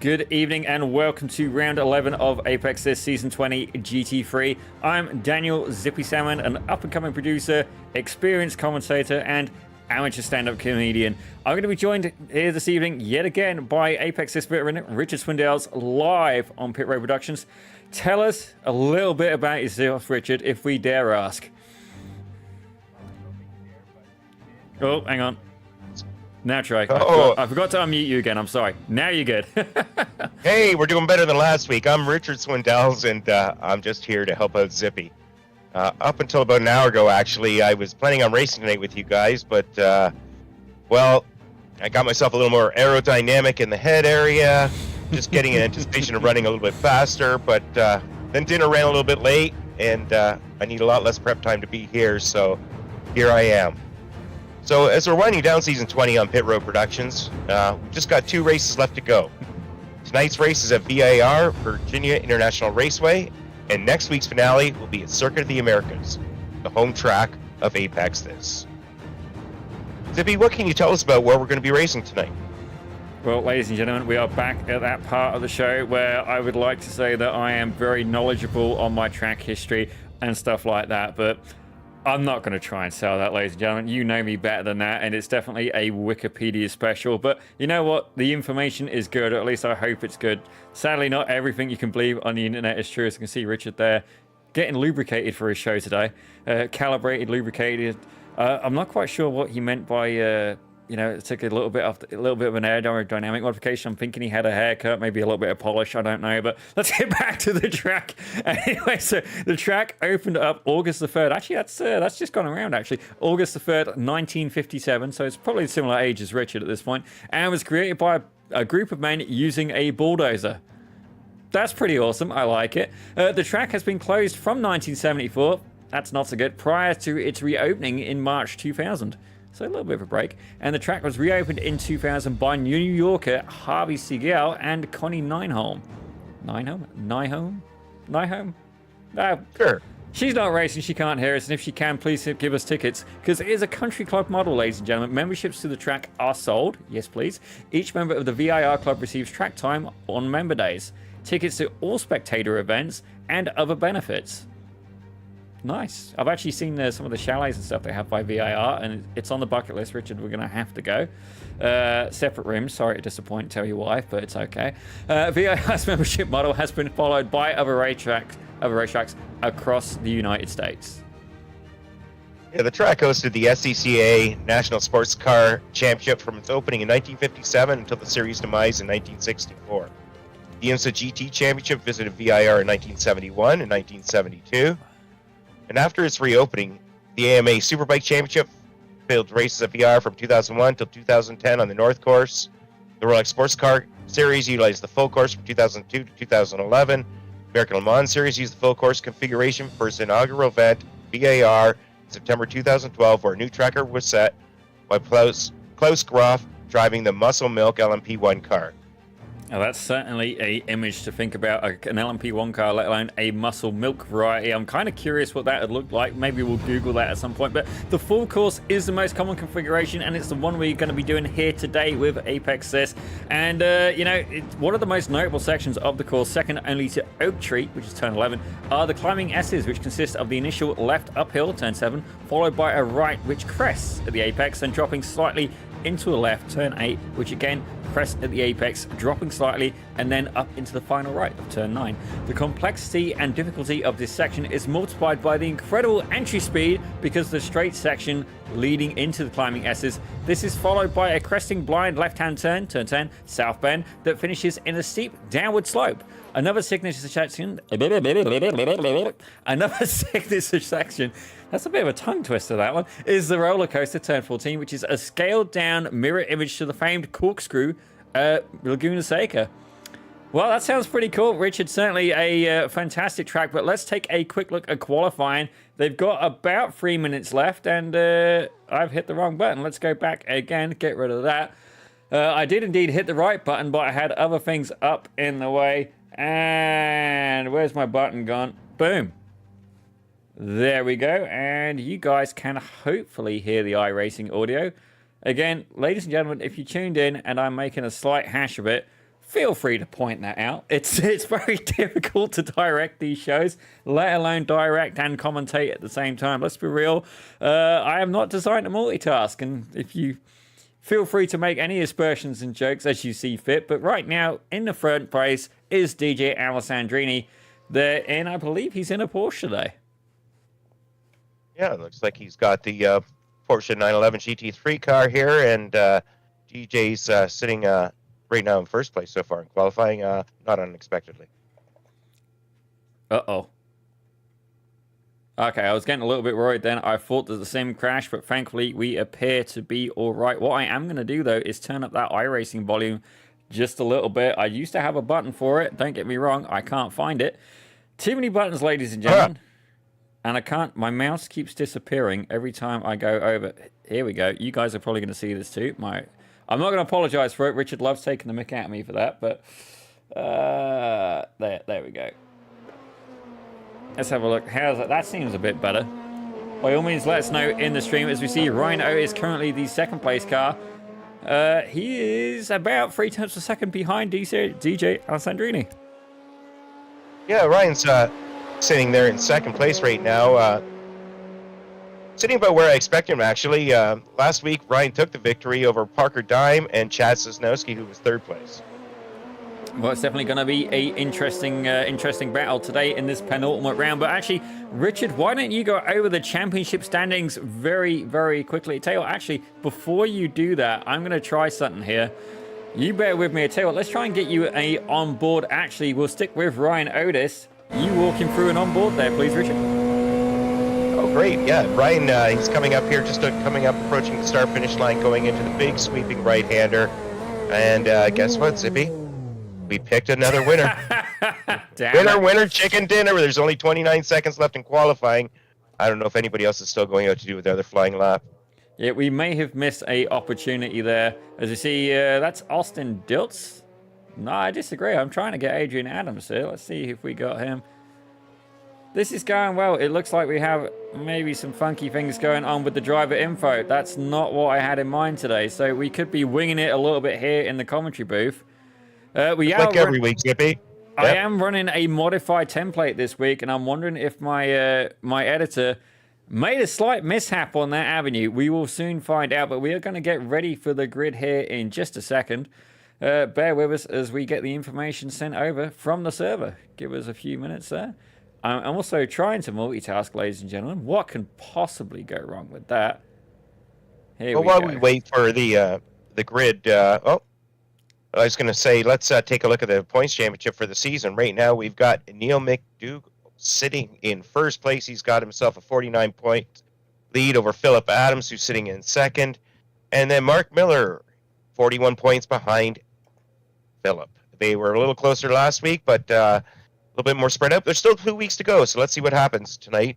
Good evening and welcome to round 11 of Apex this season 20 GT3. I'm Daniel Zippy Salmon, an up-and-coming producer, experienced commentator, and amateur stand-up comedian. I'm going to be joined here this evening yet again by Apex this veteran Richard Swindells live on Pit Road Productions. Tell us a little bit about yourself, Richard, if we dare ask. Oh, hang on. Now try. I forgot to unmute you again. I'm sorry. Now you're good. Hey, we're doing better than last week. I'm Richard Swindells, and I'm just here to help out Zippy. Up until about an hour ago, actually, I was planning on racing tonight with you guys, but, well, I got myself a little more aerodynamic in the head area, just getting in anticipation of running a little bit faster, but then dinner ran a little bit late, and I need a lot less prep time to be here, so here I am. So as we're winding down season 20 on Pit Road Productions, we've just got 2 races left to go. Tonight's race is at VIR, Virginia International Raceway, and next week's finale will be at Circuit of the Americas, the home track of Apex this. Zippy, what can you tell us about where we're going to be racing tonight? Well, ladies and gentlemen, we are back at that part of the show where I would like to say that I am very knowledgeable on my track history and stuff like that, but I'm not going to try and sell that, ladies and gentlemen. You know me better than that, and it's definitely a Wikipedia special. But you know what? The information is good, or at least I hope it's good. Sadly, not everything you can believe on the internet is true. As you can see, Richard there getting lubricated for his show today. Calibrated, lubricated. I'm not quite sure what he meant by... you know, it took a little bit of an aerodynamic modification. I'm thinking he had a haircut, maybe a little bit of polish. I don't know, but let's get back to the track. Anyway, so the track opened up August the 3rd. Actually, that's just gone around, actually. August the 3rd, 1957. So it's probably a similar age as Richard at this point. And was created by a group of men using a bulldozer. That's pretty awesome. I like it. The track has been closed from 1974. That's not so good. Prior to its reopening in March 2000. So a little bit of a break. And the track was reopened in 2000 by New Yorker Harvey Siegel and Connie Nineholm. Nineholm? No. Sure. She's not racing, she can't hear us, and if she can, please give us tickets, because it is a country club model, ladies and gentlemen. Memberships to the track are sold. Yes, please. Each member of the VIR club receives track time on member days, tickets to all spectator events, and other benefits. Nice. I've actually seen some of the chalets and stuff they have by VIR, and it's on the bucket list, Richard. We're going to have to go. Separate rooms. Sorry to disappoint, tell your wife, but it's okay. VIR's membership model has been followed by other racetracks across the United States. Yeah, the track hosted the SCCA National Sports Car Championship from its opening in 1957 until the series' demise in 1964. The IMSA GT Championship visited VIR in 1971 and 1972. And after its reopening, the AMA Superbike Championship filled races at VR from 2001 until 2010 on the North Course. The Rolex Sports Car Series utilized the full course from 2002 to 2011. American Le Mans Series used the full course configuration for its inaugural event, VAR, in September 2012, where a new tracker was set by Klaus Groff driving the Muscle Milk LMP1 car. Now that's certainly an image to think about, an LMP1 car, let alone a muscle milk variety. I'm kind of curious what that would look like. Maybe we'll Google that at some point. But the full course is the most common configuration, and it's the one we're going to be doing here today with Apex this. And, you know, one of the most notable sections of the course, second only to Oak Tree, which is turn 11, are the climbing S's, which consist of the initial left uphill, turn 7, followed by a right, which crests at the apex, and dropping slightly into a left, turn 8, which again crest at the apex, dropping slightly, and then up into the final right of turn 9. The complexity and difficulty of this section is multiplied by the incredible entry speed because of the straight section leading into the climbing S's. This is followed by a cresting blind left-hand turn, turn 10, south bend, that finishes in a steep downward slope. Another signature section, that's a bit of a tongue twister, that one, is the roller coaster turn 14, which is a scaled down mirror image to the famed corkscrew Laguna Seca. Well, that sounds pretty cool, Richard. Certainly a fantastic track, but let's take a quick look at qualifying. They've got about 3 minutes left, and I've hit the wrong button. Let's go back again, get rid of that. I did indeed hit the right button, but I had other things up in the way. And where's my button gone? Boom. There we go. And you guys can hopefully hear the iRacing audio. Again, ladies and gentlemen, if you tuned in and I'm making a slight hash of it, feel free to point that out. It's very difficult to direct these shows, let alone direct and commentate at the same time. Let's be real. I am not designed to multitask. And if you feel free to make any aspersions and jokes as you see fit. But right now, in the front place is DJ Alessandrini. And I believe he's in a Porsche today. Yeah, it looks like he's got the Porsche 911 GT3 car here, and DJ's sitting right now in first place so far in qualifying, not unexpectedly. Uh-oh. Okay, I was getting a little bit worried then. I thought that the sim crashed, but thankfully we appear to be all right. What I am going to do, though, is turn up that iRacing volume just a little bit. I used to have a button for it. Don't get me wrong. I can't find it. Too many buttons, ladies and gentlemen. And I can't. My mouse keeps disappearing every time I go over. Here we go. You guys are probably going to see this too. I'm not going to apologize for it. Richard loves taking the mick out of me for that. But there we go. Let's have a look. How's that? That seems a bit better. By all means, let us know in the stream. As we see, Ryan O is currently the second place car. He is about 3 tenths per second behind DJ Alessandrini. Yeah, Ryan's sitting there in second place right now. Sitting about where I expect him, actually. Last week, Ryan took the victory over Parker Dime and Chad Sosnowski, who was third place. Well, it's definitely going to be a interesting battle today in this penultimate round. But actually, Richard, why don't you go over the championship standings very, very quickly? Tell you what, actually, before you do that, I'm going to try something here. You bear with me. I tell you what, let's try and get you a onboard. Actually, we'll stick with Ryan Otis. You walk him through an onboard there, please, Richard. Oh, great. Yeah, Ryan, he's coming up here, just coming up, approaching the start-finish line, going into the big sweeping right-hander. And guess what, Zippy? We picked another winner. Winner, chicken dinner. There's only 29 seconds left in qualifying. I don't know if anybody else is still going out to do their other flying lap. Yeah, we may have missed a opportunity there. As you see, that's Austin Diltz. No, I disagree. I'm trying to get Adrian Adams here. Let's see if we got him. This is going well. It looks like we have maybe some funky things going on with the driver info. That's not what I had in mind today. So we could be winging it a little bit here in the commentary booth. Like every week, Zippy. I am running a modified template this week, and I'm wondering if my my editor made a slight mishap on that avenue. We will soon find out, but we are going to get ready for the grid here in just a second. Bear with us as we get the information sent over from the server. Give us a few minutes there. I'm also trying to multitask, ladies and gentlemen. What can possibly go wrong with that? Here we go. While we wait for the grid, I was going to say, let's take a look at the points championship for the season. Right now, we've got Neil McDougall sitting in first place. He's got himself a 49-point lead over Philip Adams, who's sitting in second. And then Mark Miller, 41 points behind Philip. They were a little closer last week, but a little bit more spread out. There's still 2 weeks to go, so let's see what happens tonight.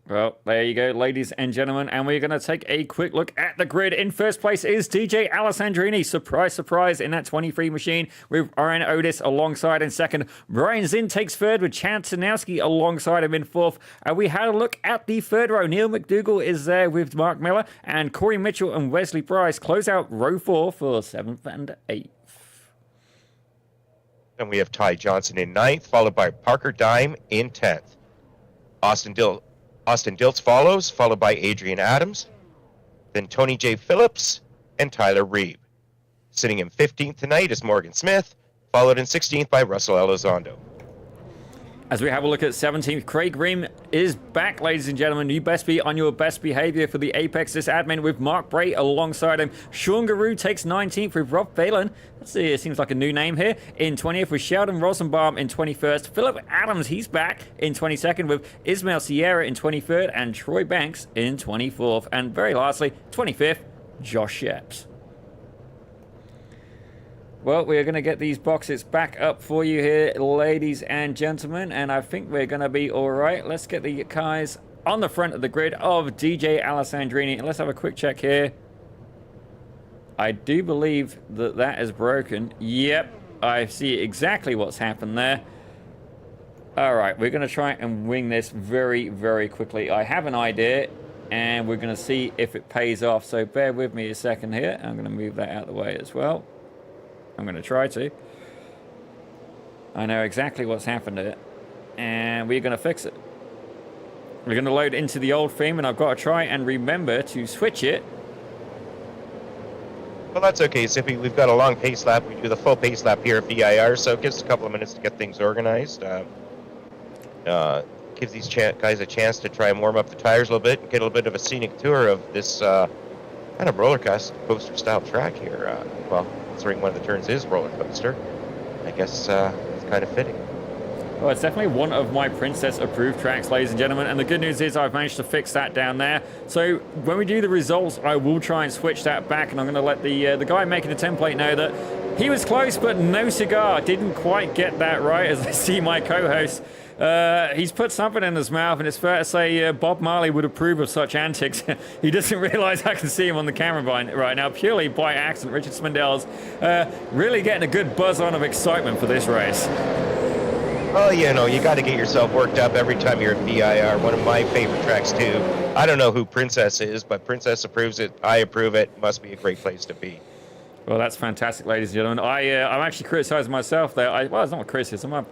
Well, there you go, ladies and gentlemen, and we're going to take a quick look at the grid. In first place is DJ Alessandrini. Surprise, surprise, in that 23 machine with Ryan Otis alongside in second. Brian Zinn takes third with Chad Sosnowski alongside him in fourth. And we had a look at the third row. Neil McDougall is there with Mark Miller, and Corey Mitchell and Wesley Price close out row 4 for 7th and 8th. And we have Ty Johnson in 9th, followed by Parker Dime in 10th. Austin Diltz follows, followed by Adrian Adams, then Tony J. Phillips, and Tyler Reeb. Sitting in 15th tonight is Morgan Smith, followed in 16th by Russell Elizondo. As we have a look at 17th, Craig Ream is back, ladies and gentlemen. You best be on your best behavior for the Apex this admin with Mark Bray alongside him. Sean Garou takes 19th with Rob Phelan. Let's see, it seems like a new name here. In 20th with Sheldon Rosenbaum in 21st. Philip Adams, he's back in 22nd with Ismail Sierra in 23rd and Troy Banks in 24th. And very lastly, 25th, Josh Sheps. Well, we're going to get these boxes back up for you here, ladies and gentlemen, and I think we're going to be all right. Let's get the guys on the front of the grid of DJ Alessandrini, and let's have a quick check here. I do believe that that is broken. Yep, I see exactly what's happened there. All right, we're going to try and wing this very, very quickly. I have an idea, and we're going to see if it pays off, so bear with me a second here. I'm going to move that out of the way as well. I'm going to try to. I know exactly what's happened here, and we're going to fix it. We're going to load into the old theme, and I've got to try and remember to switch it. Well, that's okay, Zippy. We've got a long pace lap. We do the full pace lap here at VIR, so it gives us a couple of minutes to get things organized. Gives these guys a chance to try and warm up the tires a little bit and get a little bit of a scenic tour of this kind of roller coaster style track here. Well, considering one of the turns is roller coaster, I guess it's kind of fitting. Well, it's definitely one of my Princess approved tracks, ladies and gentlemen, and the good news is I've managed to fix that down there. So when we do the results, I will try and switch that back, and I'm going to let the guy making the template know that he was close, but no cigar. Didn't quite get that right, as I see my co-host. He's put something in his mouth, and it's fair to say Bob Marley would approve of such antics. He doesn't realize I can see him on the camera right now, purely by accident. Richard Swindell's really getting a good buzz on of excitement for this race. Oh, you know, you got to get yourself worked up every time you're at VIR. One of my favorite tracks, too. I don't know who Princess is, but Princess approves it. I approve it. Must be a great place to be. Well, that's fantastic, ladies and gentlemen. I'm actually criticizing myself there. Well, it's not a criticism.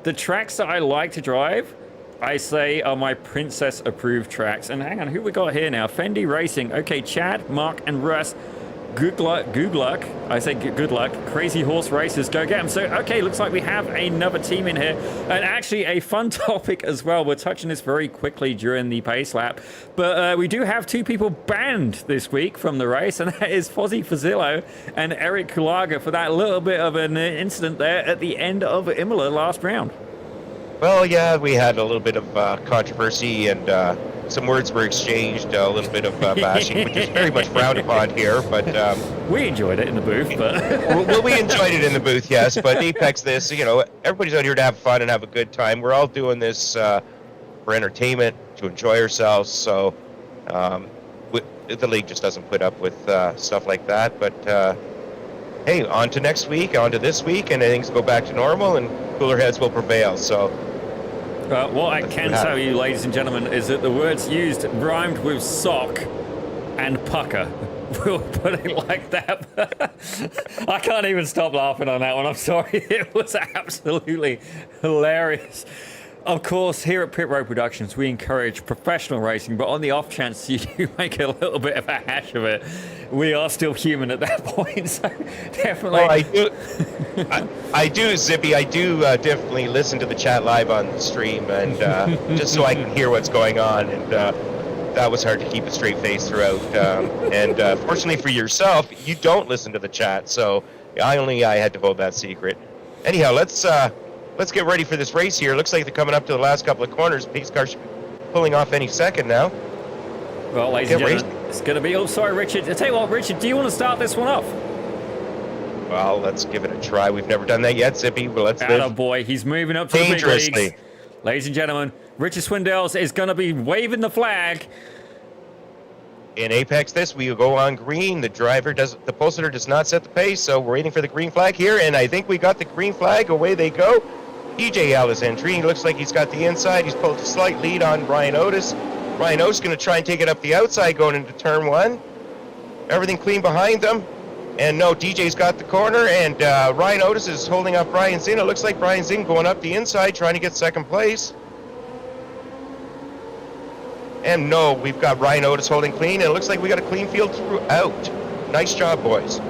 The tracks that I like to drive, I say, are my Princess-approved tracks. And hang on, who we got here now? Fendi Racing. Okay, Chad, Mark, and Russ. Good luck. I say good luck. Crazy Horse Racers, go get them. So, okay, looks like we have another team in here. And actually, a fun topic as well. We're touching this very quickly during the pace lap. But we do have two people banned this week from the race, and that is Fozzie Fazillo and Eric Kulaga for that little bit of an incident there at the end of Imola last round. Well, yeah, we had a little bit of controversy, and some words were exchanged, a little bit of bashing, which is very much frowned upon here, but... we enjoyed it in the booth, but... well, we enjoyed it in the booth, yes, but Apex this, you know, everybody's out here to have fun and have a good time. We're all doing this for entertainment, to enjoy ourselves, so the league just doesn't put up with stuff like that, but hey, on to next week, on to this week, and things go back to normal, and cooler heads will prevail, so... what I can tell you, ladies and gentlemen, is that the words used rhymed with sock and pucker. We'll put it like that. I can't even stop laughing on that one. I'm sorry. It was absolutely hilarious. Of course, here at Pit Road Productions, we encourage professional racing, but on the off chance you do make a little bit of a hash of it, we are still human at that point, so definitely... Well, I do, Zippy, I do definitely listen to the chat live on the stream, and just so I can hear what's going on, and that was hard to keep a straight face throughout, and fortunately for yourself, you don't listen to the chat, so I had to hold that secret. Anyhow, let's get ready for this race here. Looks like they're coming up to the last couple of corners. Pace car should be pulling off any second now. Well, ladies and gentlemen, it's going to be... Oh, sorry, Richard. I tell you what, Richard, do you want to start this one off? Well, let's give it a try. We've never done that yet, Zippy. Well, let's live. Boy, he's moving up to the big leagues. Ladies and gentlemen, Richard Swindells is going to be waving the flag. In Apex this, we go on green. The pole sitter does not set the pace, so we're waiting for the green flag here, and I think we got the green flag. Away they go. DJ Alessandrini looks like he's got the inside. He's pulled a slight lead on Ryan Otis. Ryan Otis going to try and take it up the outside going into turn one. Everything clean behind them. And no, DJ's got the corner, and Ryan Otis is holding up Brian Zinn. It looks like Brian Zinn going up the inside, trying to get second place. And no, we've got Ryan Otis holding clean, and it looks like we got a clean field throughout. Nice job, boys.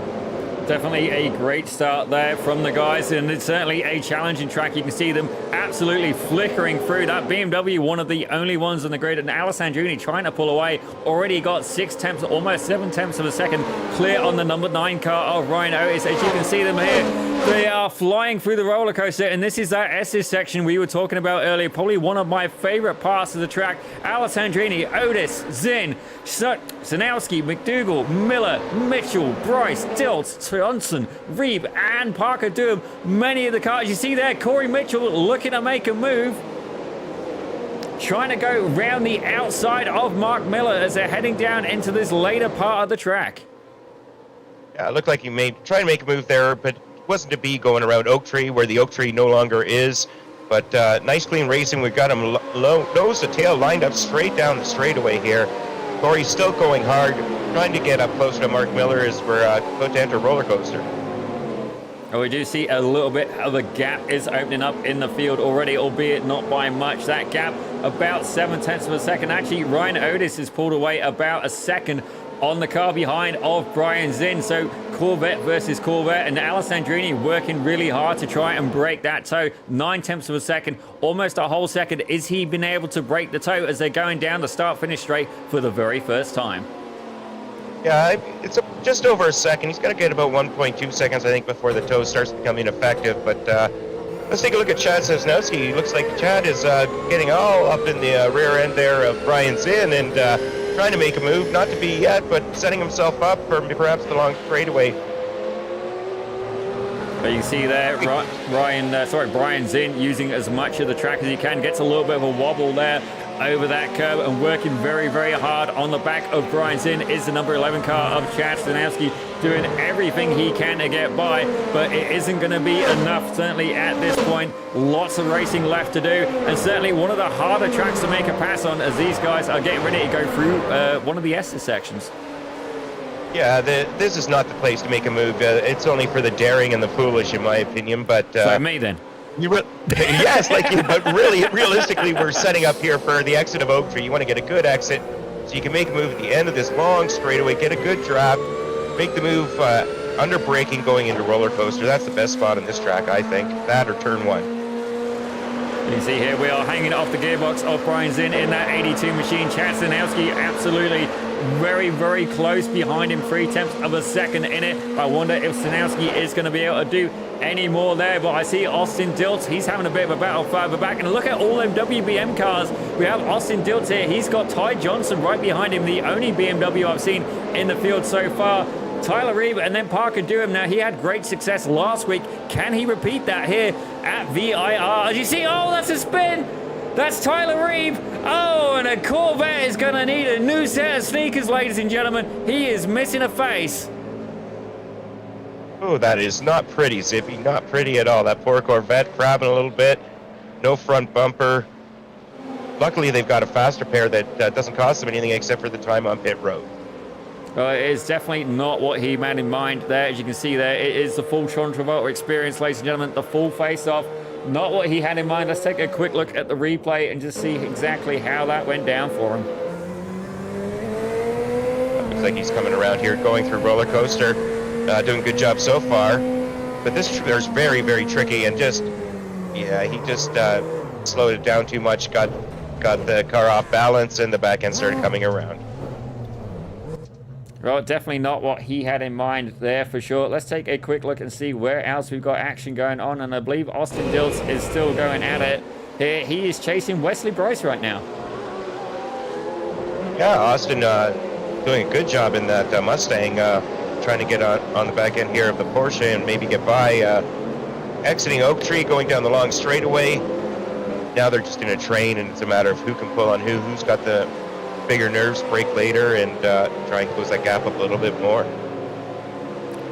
Definitely a great start there from the guys, and it's certainly a challenging track. You can see them absolutely flickering through that BMW, one of the only ones on the grid, and Alessandrini trying to pull away. Already got 6 tenths, almost 7 tenths of a second clear on the number 9 car of Ryan Otis. As you can see them here, they are flying through the roller coaster, and this is that S's section we were talking about earlier. Probably one of my favorite parts of the track. Alessandrini, Otis, Zinn, Sanowski, McDougall, Miller, Mitchell, Bryce, Diltz, Johnson, Reeb, and Parker Durham. Many of the cars you see there. Corey Mitchell looking to make a move, trying to go round the outside of Mark Miller as they're heading down into this later part of the track. Yeah, it looked like he try to make a move there, but it wasn't to be going around Oak Tree where the Oak Tree no longer is. But nice clean racing. We've got him nose to tail lined up straight down the straightaway here. Corey's still going hard, trying to get up closer to Mark Miller as we're about to enter roller coaster. Oh, we do see a little bit of a gap is opening up in the field already, albeit not by much. That gap about 7 tenths of a second. Actually, Ryan Otis has pulled away about a second on the car behind of Brian Zinn. So Corvette versus Corvette, and Alessandrini working really hard to try and break that toe. 9 tenths of a second, almost a whole second. Is he been able to break the toe as they're going down the start-finish straight for the very first time? Yeah, it's just over a second. He's got to get about 1.2 seconds, I think, before the toe starts becoming effective. But let's take a look at Chad Sosnowski. Looks like Chad is getting all up in the rear end there of Brian Zinn and trying to make a move, not to be yet, but setting himself up for perhaps the long straightaway. But you can see there, Brian Zinn using as much of the track as he can. Gets a little bit of a wobble there over that curve and working very, very hard on the back of Brian Zinn is the number 11 car of Chad Stanowski, doing everything he can to get by, but it isn't going to be enough, certainly at this point. Lots of racing left to do, and certainly one of the harder tracks to make a pass on as these guys are getting ready to go through one of the Estes sections. Yeah, this is not the place to make a move. It's only for the daring and the foolish, in my opinion. But so me then. Yes, like you. But really, realistically, we're setting up here for the exit of Oak Tree. You want to get a good exit, so you can make a move at the end of this long straightaway, get a good draft, make the move under braking going into roller coaster. That's the best spot on this track, I think. That or turn 1. You can see here we are hanging off the gearbox of Brian Zinn in that 82 machine. Chad Stanowski absolutely very, very close behind him, 3 tenths of a second in it. I wonder if Stanowski is going to be able to do any more there, but I see Austin Diltz. He's having a bit of a battle further back, and look at all them WBM cars. We have Austin Diltz here. He's got Ty Johnson right behind him, the only BMW I've seen in the field so far. Tyler Reeb and then Parker Durham. Now, he had great success last week. Can he repeat that here at VIR? As you see, oh, that's a spin. That's Tyler Reeb. Oh, and a Corvette is going to need a new set of sneakers, ladies and gentlemen. He is missing a face. Oh, that is not pretty, Zippy. Not pretty at all. That poor Corvette crabbing a little bit. No front bumper. Luckily, they've got a faster pair that doesn't cost them anything except for the time on pit road. It is definitely not what he had in mind there. As you can see there, it is the full Sean Travolta experience, ladies and gentlemen. The full face-off. Not what he had in mind. Let's take a quick look at the replay and just see exactly how that went down for him. Looks like he's coming around here, going through roller coaster. Doing a good job so far. But this is very, very tricky, and just, yeah, he just slowed it down too much, got the car off balance, and the back end started coming around. Well, definitely not what he had in mind there for sure. Let's take a quick look and see where else we've got action going on. And I believe Austin Diltz is still going at it. Here he is chasing Wesley Bryce right now. Yeah, Austin doing a good job in that Mustang, trying to get on the back end here of the Porsche and maybe get by. Exiting Oak Tree, going down the long straightaway. Now they're just in a train, and it's a matter of who can pull on who's got the bigger nerves, brake later, and try and close that gap up a little bit more.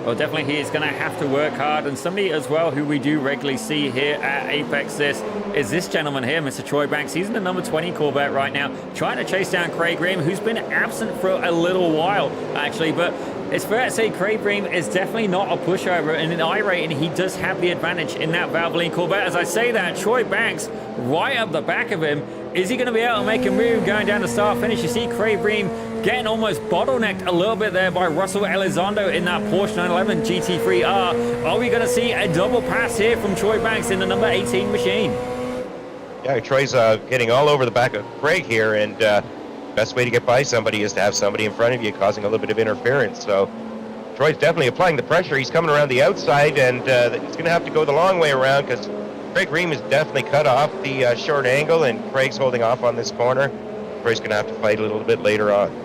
Well, definitely he is going to have to work hard. And somebody as well who we do regularly see here at Apex is this gentleman here, Mr. Troy Banks. He's in the number 20 Corvette right now, trying to chase down Craig Ream, who's been absent for a little while, actually. But it's fair to say Craig Ream is definitely not a pushover. And in iRating, he does have the advantage in that Valvoline Corvette. As I say that, Troy Banks right up the back of him. Is he going to be able to make a move going down the start finish? You see Craig Ream getting almost bottlenecked a little bit there by Russell Elizondo in that Porsche 911 GT3R. Are we going to see a double pass here from Troy Banks in the number 18 machine? Yeah, Troy's getting all over the back of Craig here, and best way to get by somebody is to have somebody in front of you causing a little bit of interference. So Troy's definitely applying the pressure. He's coming around the outside, and he's going to have to go the long way around because Craig Ream has definitely cut off the short angle, and Craig's holding off on this corner. Troy's going to have to fight a little bit later on.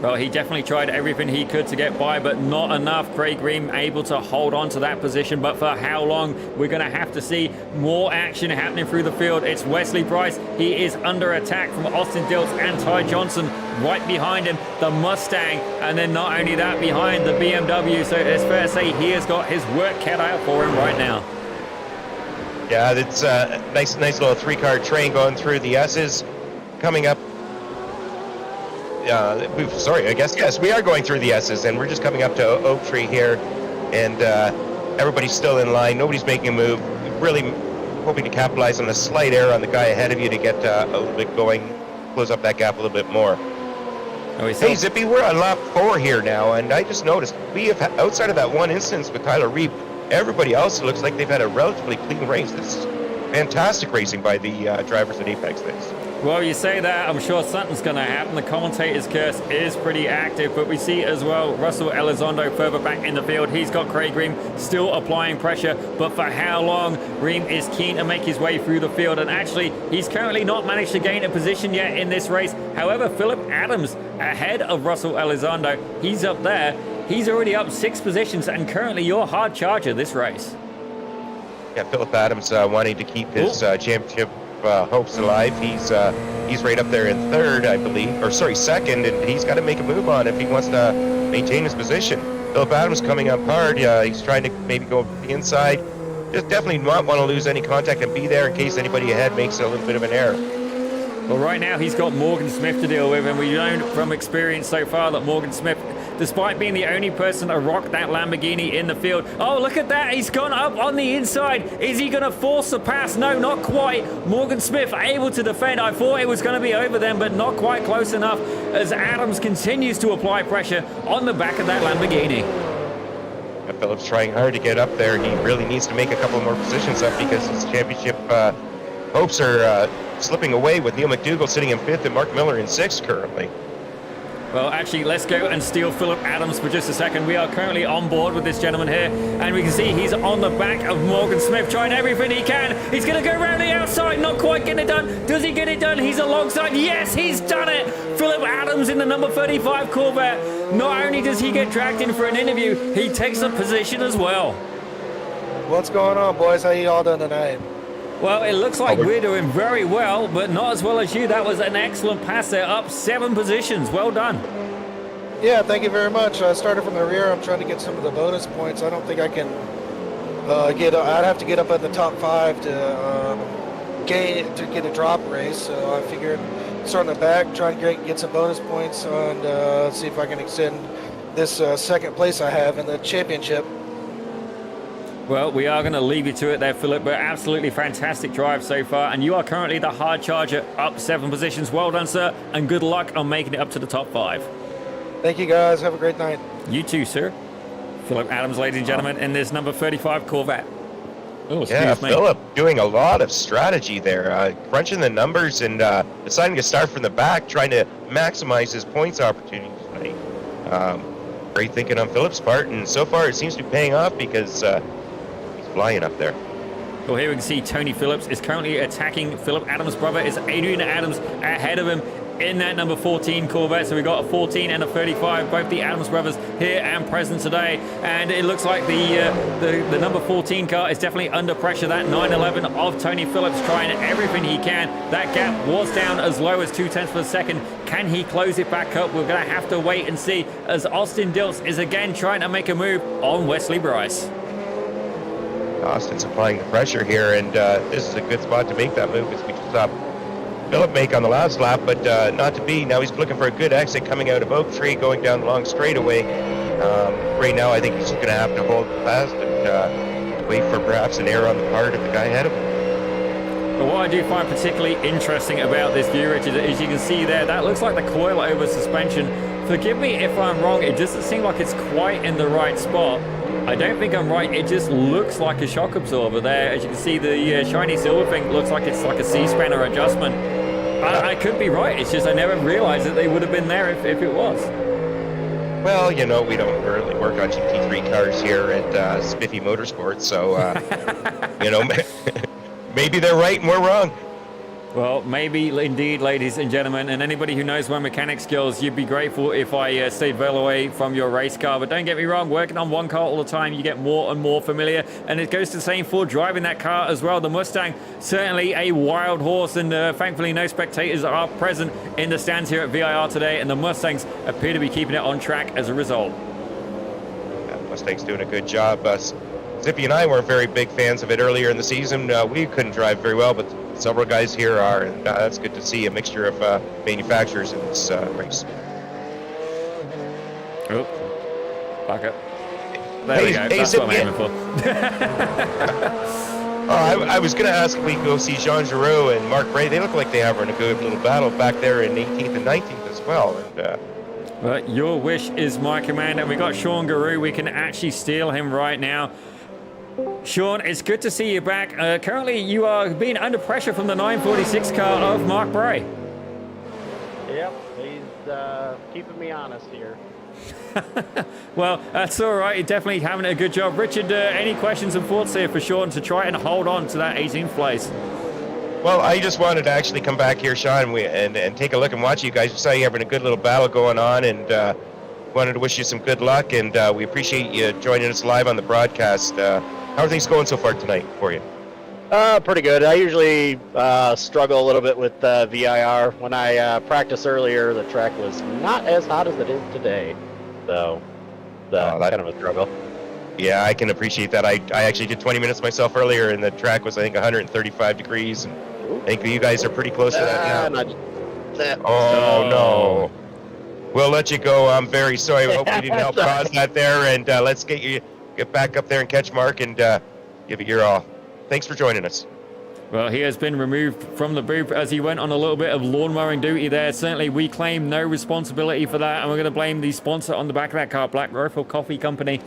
Well, he definitely tried everything he could to get by, but not enough. Craig Ream able to hold on to that position, but for how long? We're going to have to see more action happening through the field. It's Wesley Bryce. He is under attack from Austin Dilts and Ty Johnson right behind him, the Mustang, and then not only that, behind the BMW. So it's fair to say he has got his work cut out for him right now. Yeah, it's a nice little three-car train going through the S's, coming up. Yes, we are going through the S's, and we're just coming up to Oak Tree here, and everybody's still in line. Nobody's making a move. Really hoping to capitalize on a slight error on the guy ahead of you to get a little bit going, close up that gap a little bit more. Hey, Zippy, we're on lap 4 here now, and I just noticed we have, outside of that one instance with Tyler Reed, everybody else looks like they've had a relatively clean race. This is fantastic racing by the drivers at Apex this. Well, you say that, I'm sure something's going to happen. The commentator's curse is pretty active, but we see as well Russell Elizondo further back in the field. He's got Craig Ream still applying pressure, but for how long? Ream is keen to make his way through the field, and actually, he's currently not managed to gain a position yet in this race. However, Philip Adams ahead of Russell Elizondo. He's up there. He's already up 6 positions, and currently your hard charger this race. Yeah, Philip Adams wanting to keep his championship hopes alive. He's right up there in third, I believe, or sorry, second, and he's got to make a move on if he wants to maintain his position. Philip Adams coming up hard. He's trying to maybe go the inside. Just definitely not want to lose any contact and be there in case anybody ahead makes a little bit of an error. Well, right now he's got Morgan Smith to deal with, and we know from experience so far that Morgan Smith, despite being the only person to rock that Lamborghini in the field. Oh, look at that. He's gone up on the inside. Is he going to force the pass? No, not quite. Morgan Smith able to defend. I thought it was going to be over them, but not quite close enough as Adams continues to apply pressure on the back of that Lamborghini. Phillips trying hard to get up there. He really needs to make a couple more positions up because his championship hopes are slipping away with Neil McDougall sitting in 5th and Mark Miller in 6th currently. Well, actually, let's go and steal Philip Adams for just a second. We are currently on board with this gentleman here, and we can see he's on the back of Morgan Smith, trying everything he can. He's going to go around the outside, not quite getting it done. Does he get it done? He's alongside. Yes, he's done it. Philip Adams in the number 35 Corvette. Not only does he get dragged in for an interview, he takes a position as well. What's going on, boys? How you all doing tonight? Well, it looks like we're doing very well, but not as well as you. That was an excellent pass there, up 7 positions. Well done. Yeah, thank you very much. I started from the rear. I'm trying to get some of the bonus points. I don't think I can I'd have to get up at the top 5 to get a drop race. So I figured start in the back, try to get some bonus points, and see if I can extend this second place I have in the championship. Well, we are going to leave you to it there, Philip, but absolutely fantastic drive so far, and you are currently the hard charger, up 7 positions. Well done, sir, and good luck on making it up to the top 5. Thank you, guys. Have a great night. You too, sir. Philip Adams, ladies and gentlemen, in this number 35 Corvette. Oh, yeah, Philip doing a lot of strategy there, crunching the numbers and deciding to start from the back, trying to maximize his points opportunities tonight. Great thinking on Philip's part, and so far it seems to be paying off because flying up there. Well, here we can see Tony Phillips is currently attacking Philip Adams' brother. Is Adrian Adams ahead of him in that number 14 Corvette? So we've got a 14 and a 35, both the Adams brothers here and present today. And it looks like the number 14 car is definitely under pressure. That 911 of Tony Phillips trying everything he can. That gap was down as low as 0.2 of a second. Can he close it back up? We're going to have to wait and see as Austin Dilts is again trying to make a move on Wesley Bryce. Austin's applying the pressure here, and this is a good spot to make that move as we just saw Philip make on the last lap, but not to be. Now he's looking for a good exit coming out of Oak Tree, going down the long straightaway. Right now I think he's going to have to hold fast and wait for perhaps an error on the part of the guy ahead of him. But what I do find particularly interesting about this view, Richard, is you can see there, that looks like the coil-over suspension. Forgive me if I'm wrong, it doesn't seem like it's quite in the right spot. I don't think I'm right, it just looks like a shock absorber there. As you can see, the shiny silver thing looks like it's like a C-spanner adjustment. I could be right, it's just I never realized that they would have been there if it was. Well, you know, we don't really work on GT3 cars here at Spiffy Motorsports, so, you know, maybe they're right and we're wrong. Well, maybe indeed, ladies and gentlemen, and anybody who knows my mechanic skills, you'd be grateful if I stayed well away from your race car. But don't get me wrong, working on one car all the time, you get more and more familiar. And it goes the same for driving that car as well. The Mustang, certainly a wild horse, and thankfully no spectators are present in the stands here at VIR today. And the Mustangs appear to be keeping it on track as a result. Yeah, Mustang's doing a good job. Zippy and I weren't very big fans of it earlier in the season. We couldn't drive very well, but several guys here are, and that's good to see a mixture of manufacturers in this race. Oh, back up. There we go. That's what I'm aiming for. I was going to ask if we can go see Jean Giroux and Mark Bray. They look like they are in a good little battle back there in 18th and 19th as well. And, well, your wish is my command, and we got Sean Giroux. We can actually steal him right now. Sean, it's good to see you back. Currently, you are being under pressure from the 946 car of Mark Bray. Yep, he's keeping me honest here. Well, that's all right. You're definitely having a good job. Richard, any questions and thoughts here for Sean to try and hold on to that 18th place? Well, I just wanted to actually come back here, Sean, and take a look and watch you guys. I saw you having a good little battle going on, and wanted to wish you some good luck, and we appreciate you joining us live on the broadcast. How are things going so far tonight for you? Pretty good. I usually struggle a little bit with VIR. When I practiced earlier, the track was not as hot as it is today. So, that's kind of a struggle. Yeah, I can appreciate that. I actually did 20 minutes myself earlier, and the track was, I think, 135 degrees. And I think you guys are pretty close to that now. No. We'll let you go. I'm very sorry. I hope we didn't help cause that there. And let's get back up there and catch Mark and give it your all. Thanks for joining us. Well, he has been removed from the booth as he went on a little bit of lawn mowing duty there. Certainly, we claim no responsibility for that, and we're going to blame the sponsor on the back of that car, Black Rifle Coffee Company.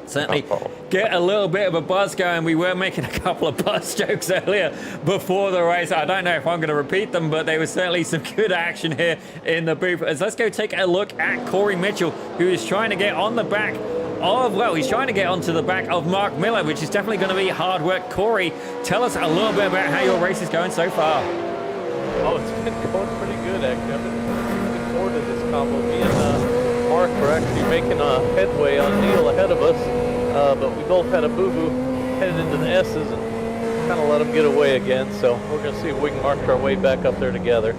Certainly get a little bit of a buzz going. We were making a couple of buzz jokes earlier before the race. I don't know if I'm going to repeat them, but there was certainly some good action here in the booth. As let's go take a look at Corey Mitchell, who is trying to get on the back of, well, he's trying to get onto the back of Mark Miller, which is definitely going to be hard work. Corey, tell us a little bit about how your race is going so far. Oh, it's been going pretty good, actually. I've been looking forward to this combo. Me and Mark were actually making a headway on Neil ahead of us, but we both had a boo-boo headed into the S's and kind of let him get away again. So we're going to see if we can march our way back up there together.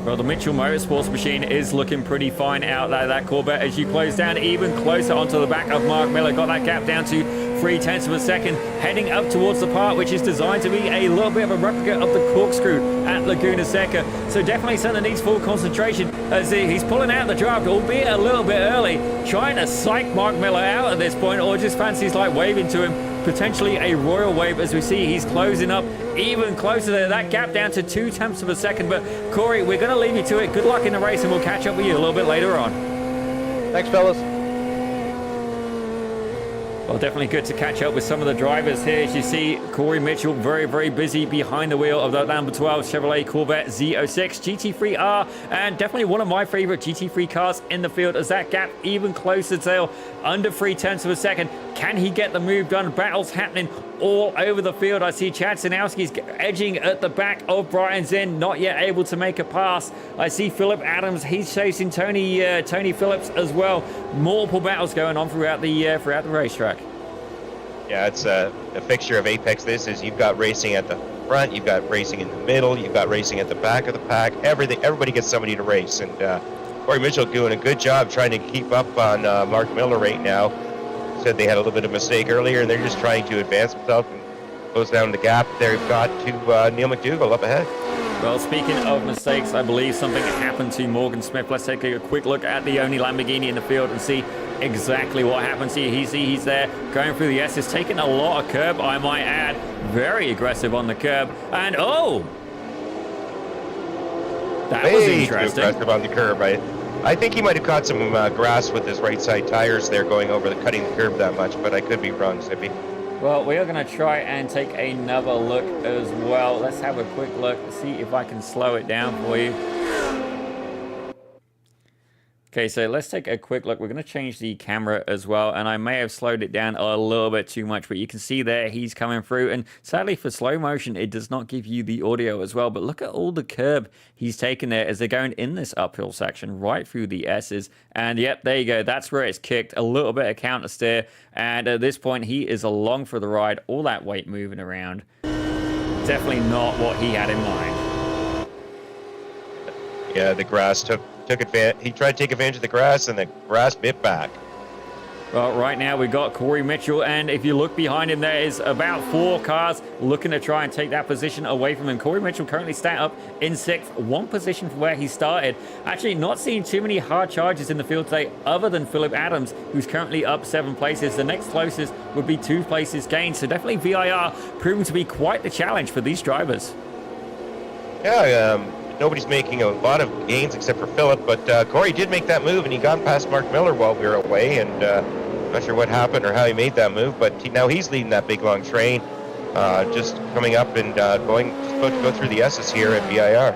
Well, the Mitchell Motorsports machine is looking pretty fine out there. That Corvette, as you close down even closer onto the back of Mark Miller, got that gap down to 0.3 of a second, heading up towards the part which is designed to be a little bit of a replica of the corkscrew at Laguna Seca. So definitely something that needs full concentration as he's pulling out the draft, albeit a little bit early, trying to psych Mark Miller out at this point, or just fancies like waving to him. Potentially a royal wave as we see he's closing up even closer there. That gap down to 0.2 of a second. But Corey, we're going to leave you to it. Good luck in the race, and we'll catch up with you a little bit later on. Thanks, fellas. Well, definitely good to catch up with some of the drivers here. As you see, Corey Mitchell very, very busy behind the wheel of the number 12 Chevrolet Corvette Z06 GT3R, and definitely one of my favorite GT3 cars in the field as that gap even closer to under 0.3 of a second. Can he get the move done? Battles happening all over the field. I see Chad Sanowski's edging at the back of Brian Zinn, not yet able to make a pass. I see Philip Adams, he's chasing Tony Phillips as well. Multiple battles going on throughout the racetrack. Yeah, it's a fixture of Apex. This is, you've got racing at the front, you've got racing in the middle, you've got racing at the back of the pack. Everybody gets somebody to race, and Corey Mitchell doing a good job trying to keep up on Mark Miller right now. Said they had a little bit of mistake earlier, and they're just trying to advance themselves and close down the gap they've got to Neil McDougall up ahead. Well, speaking of mistakes, I believe something happened to Morgan Smith. Let's take a quick look at the only Lamborghini in the field and see exactly what happens here. He's there going through the S's, taking a lot of curb, I might add. Very aggressive on the curb. And oh! That was interesting. Aggressive on the curb. I think he might have caught some grass with his right side tires there going over cutting the curb that much, but I could be wrong, Zippy. Well, we are going to try and take another look as well. Let's have a quick look, see if I can slow it down for you. Okay, so let's take a quick look. We're going to change the camera as well, and I may have slowed it down a little bit too much, but you can see there he's coming through, and sadly for slow motion, it does not give you the audio as well, but look at all the curb he's taken there as they're going in this uphill section right through the S's, and yep, there you go. That's where it's kicked. A little bit of counter steer, and at this point, he is along for the ride, all that weight moving around. Definitely not what he had in mind. Yeah, the grass took advantage. He tried to take advantage of the grass, and the grass bit back. Well, right now we've got Corey Mitchell, and if you look behind him, there is about 4 cars looking to try and take that position away from him. Corey Mitchell currently sat up in 6th, 1 position from where he started. Actually, not seeing too many hard charges in the field today, other than Philip Adams, who's currently up 7 places. The next closest would be 2 places gained, so definitely VIR proving to be quite the challenge for these drivers. Yeah, nobody's making a lot of gains except for Philip, but Corey did make that move, and he got past Mark Miller while we were away, and not sure what happened or how he made that move, but now he's leading that big long train, just coming up and just about to go through the S's here at VIR.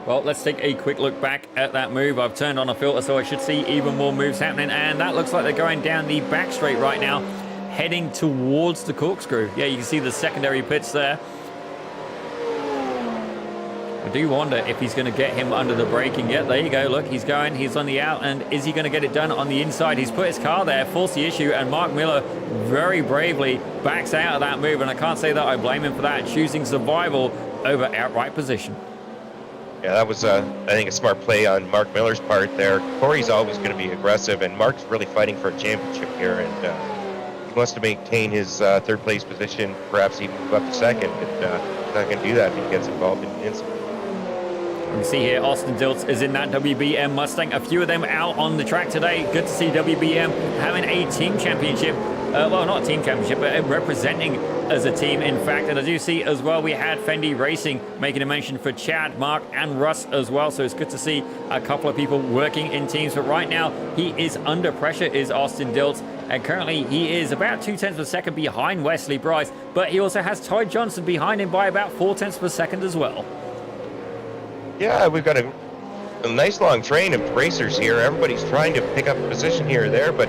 Well, let's take a quick look back at that move. I've turned on a filter, so I should see even more moves happening, and that looks like they're going down the back straight right now, heading towards the corkscrew. Yeah, you can see the secondary pits there. I do wonder if he's going to get him under the braking. Yeah, there you go. Look, he's going. He's on the out. And is he going to get it done on the inside? He's put his car there, forced the issue. And Mark Miller very bravely backs out of that move. And I can't say that I blame him for that, choosing survival over outright position. Yeah, that was, I think, a smart play on Mark Miller's part there. Corey's always going to be aggressive, and Mark's really fighting for a championship here. And he wants to maintain his third place position, perhaps even move up to second. But he's not going to do that if he gets involved in the incident. You can see here Austin Diltz is in that WBM Mustang. A few of them out on the track today. Good to see WBM having a team championship. Well, not a team championship, but representing as a team, in fact. And I do see as well, we had Fendi Racing making a mention for Chad, Mark, and Russ as well. So it's good to see a couple of people working in teams. But right now, he is under pressure, is Austin Diltz. And currently, he is about 0.2 of a second behind Wesley Bryce. But he also has Ty Johnson behind him by about 0.4 of a second as well. Yeah, we've got a nice long train of racers here. Everybody's trying to pick up a position here or there, but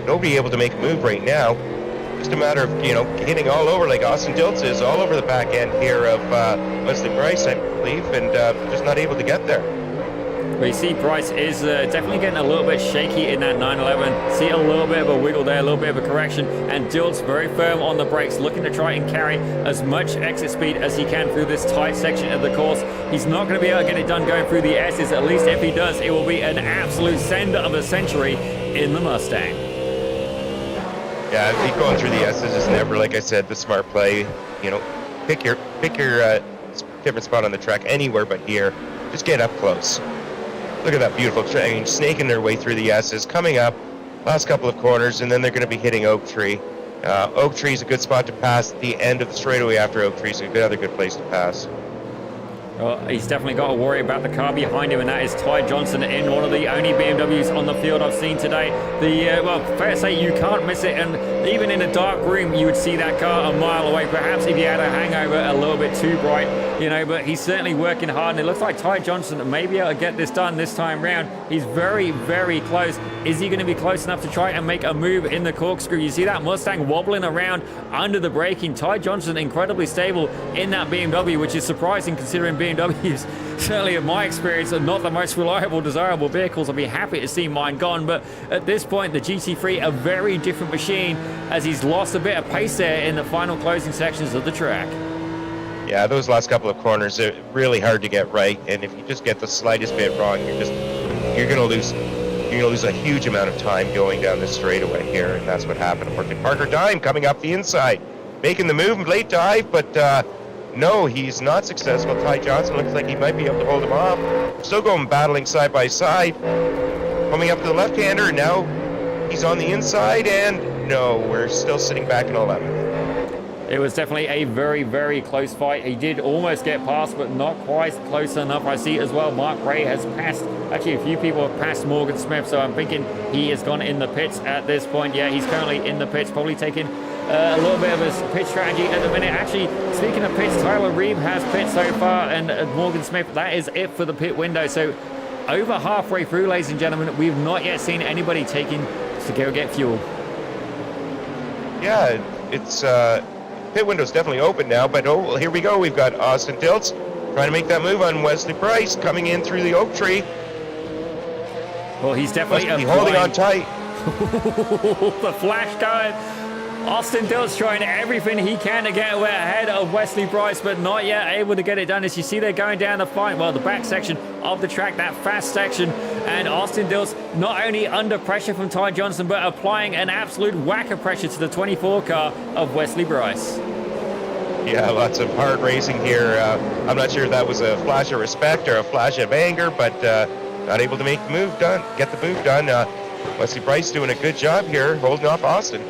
nobody able to make a move right now. Just a matter of, hitting all over like Austin Diltz is, all over the back end here of Wesley Bryce, I believe, and just not able to get there. Well, you see Bryce is definitely getting a little bit shaky in that 911. See a little bit of a wiggle there, a little bit of a correction. And Diltz very firm on the brakes, looking to try and carry as much exit speed as he can through this tight section of the course. He's not going to be able to get it done going through the S's. At least if he does, it will be an absolute sender of a century in the Mustang. Yeah, I think going through the S's is never, like I said, the smart play. Pick your different spot on the track anywhere but here. Just get up close. Look at that beautiful train snaking their way through the S's, coming up last couple of corners, and then they're going to be hitting Oak Tree. Oak Tree is a good spot to pass at the end of the straightaway after Oak Tree, so another good place to pass. Well, he's definitely got to worry about the car behind him, and that is Ty Johnson in one of the only BMWs on the field I've seen today. Well, fair to say you can't miss it, and even in a dark room, you would see that car a mile away. Perhaps if you had a hangover a little bit too bright, but he's certainly working hard, and it looks like Ty Johnson may be able to get this done this time round. He's very, very close. Is he going to be close enough to try and make a move in the corkscrew? You see that Mustang wobbling around under the braking. Ty Johnson incredibly stable in that BMW, which is surprising considering BMWs, certainly in my experience, are not the most reliable, desirable vehicles. I'll be happy to see mine gone, but at this point, the GT3, a very different machine, as he's lost a bit of pace there in the final closing sections of the track. Yeah, those last couple of corners are really hard to get right, and if you just get the slightest bit wrong, you're gonna lose a huge amount of time going down this straightaway here, and that's what happened. Parker Dime coming up the inside, making the move, late dive, but no, he's not successful. Ty Johnson looks like he might be able to hold him off. Still going battling side by side. Coming up to the left-hander, now He's on the inside, and no, we're still sitting back in 11th. It was definitely a very, very close fight. He did almost get past, but not quite close enough. I see as well, Mark Ray has passed. Actually, a few people have passed Morgan Smith, so I'm thinking he has gone in the pits at this point. Yeah, he's currently in the pits, probably taking a little bit of his pit strategy at the minute. Actually, speaking of pits, Tyler Reeve has pit so far, and Morgan Smith, that is it for the pit window. So over halfway through, ladies and gentlemen, we've not yet seen anybody taking to go get fuel. Yeah, it's pit window's definitely open now, but oh, here we go. We've got Austin Dilts trying to make that move on Wesley Price coming in through the oak tree. Well, he's definitely holding on tight. The flash going. Austin Dilt's trying everything he can to get ahead of Wesley Price, but not yet able to get it done. As you see, they're going down the the back section of the track, that fast section, and Austin Dilt's not only under pressure from Ty Johnson, but applying an absolute whack of pressure to the 24 car of Wesley Price. Yeah, lots of hard racing here. I'm not sure if that was a flash of respect or a flash of anger, but not able to make the move done, get the move done. Wesley Price doing a good job here, holding off Austin.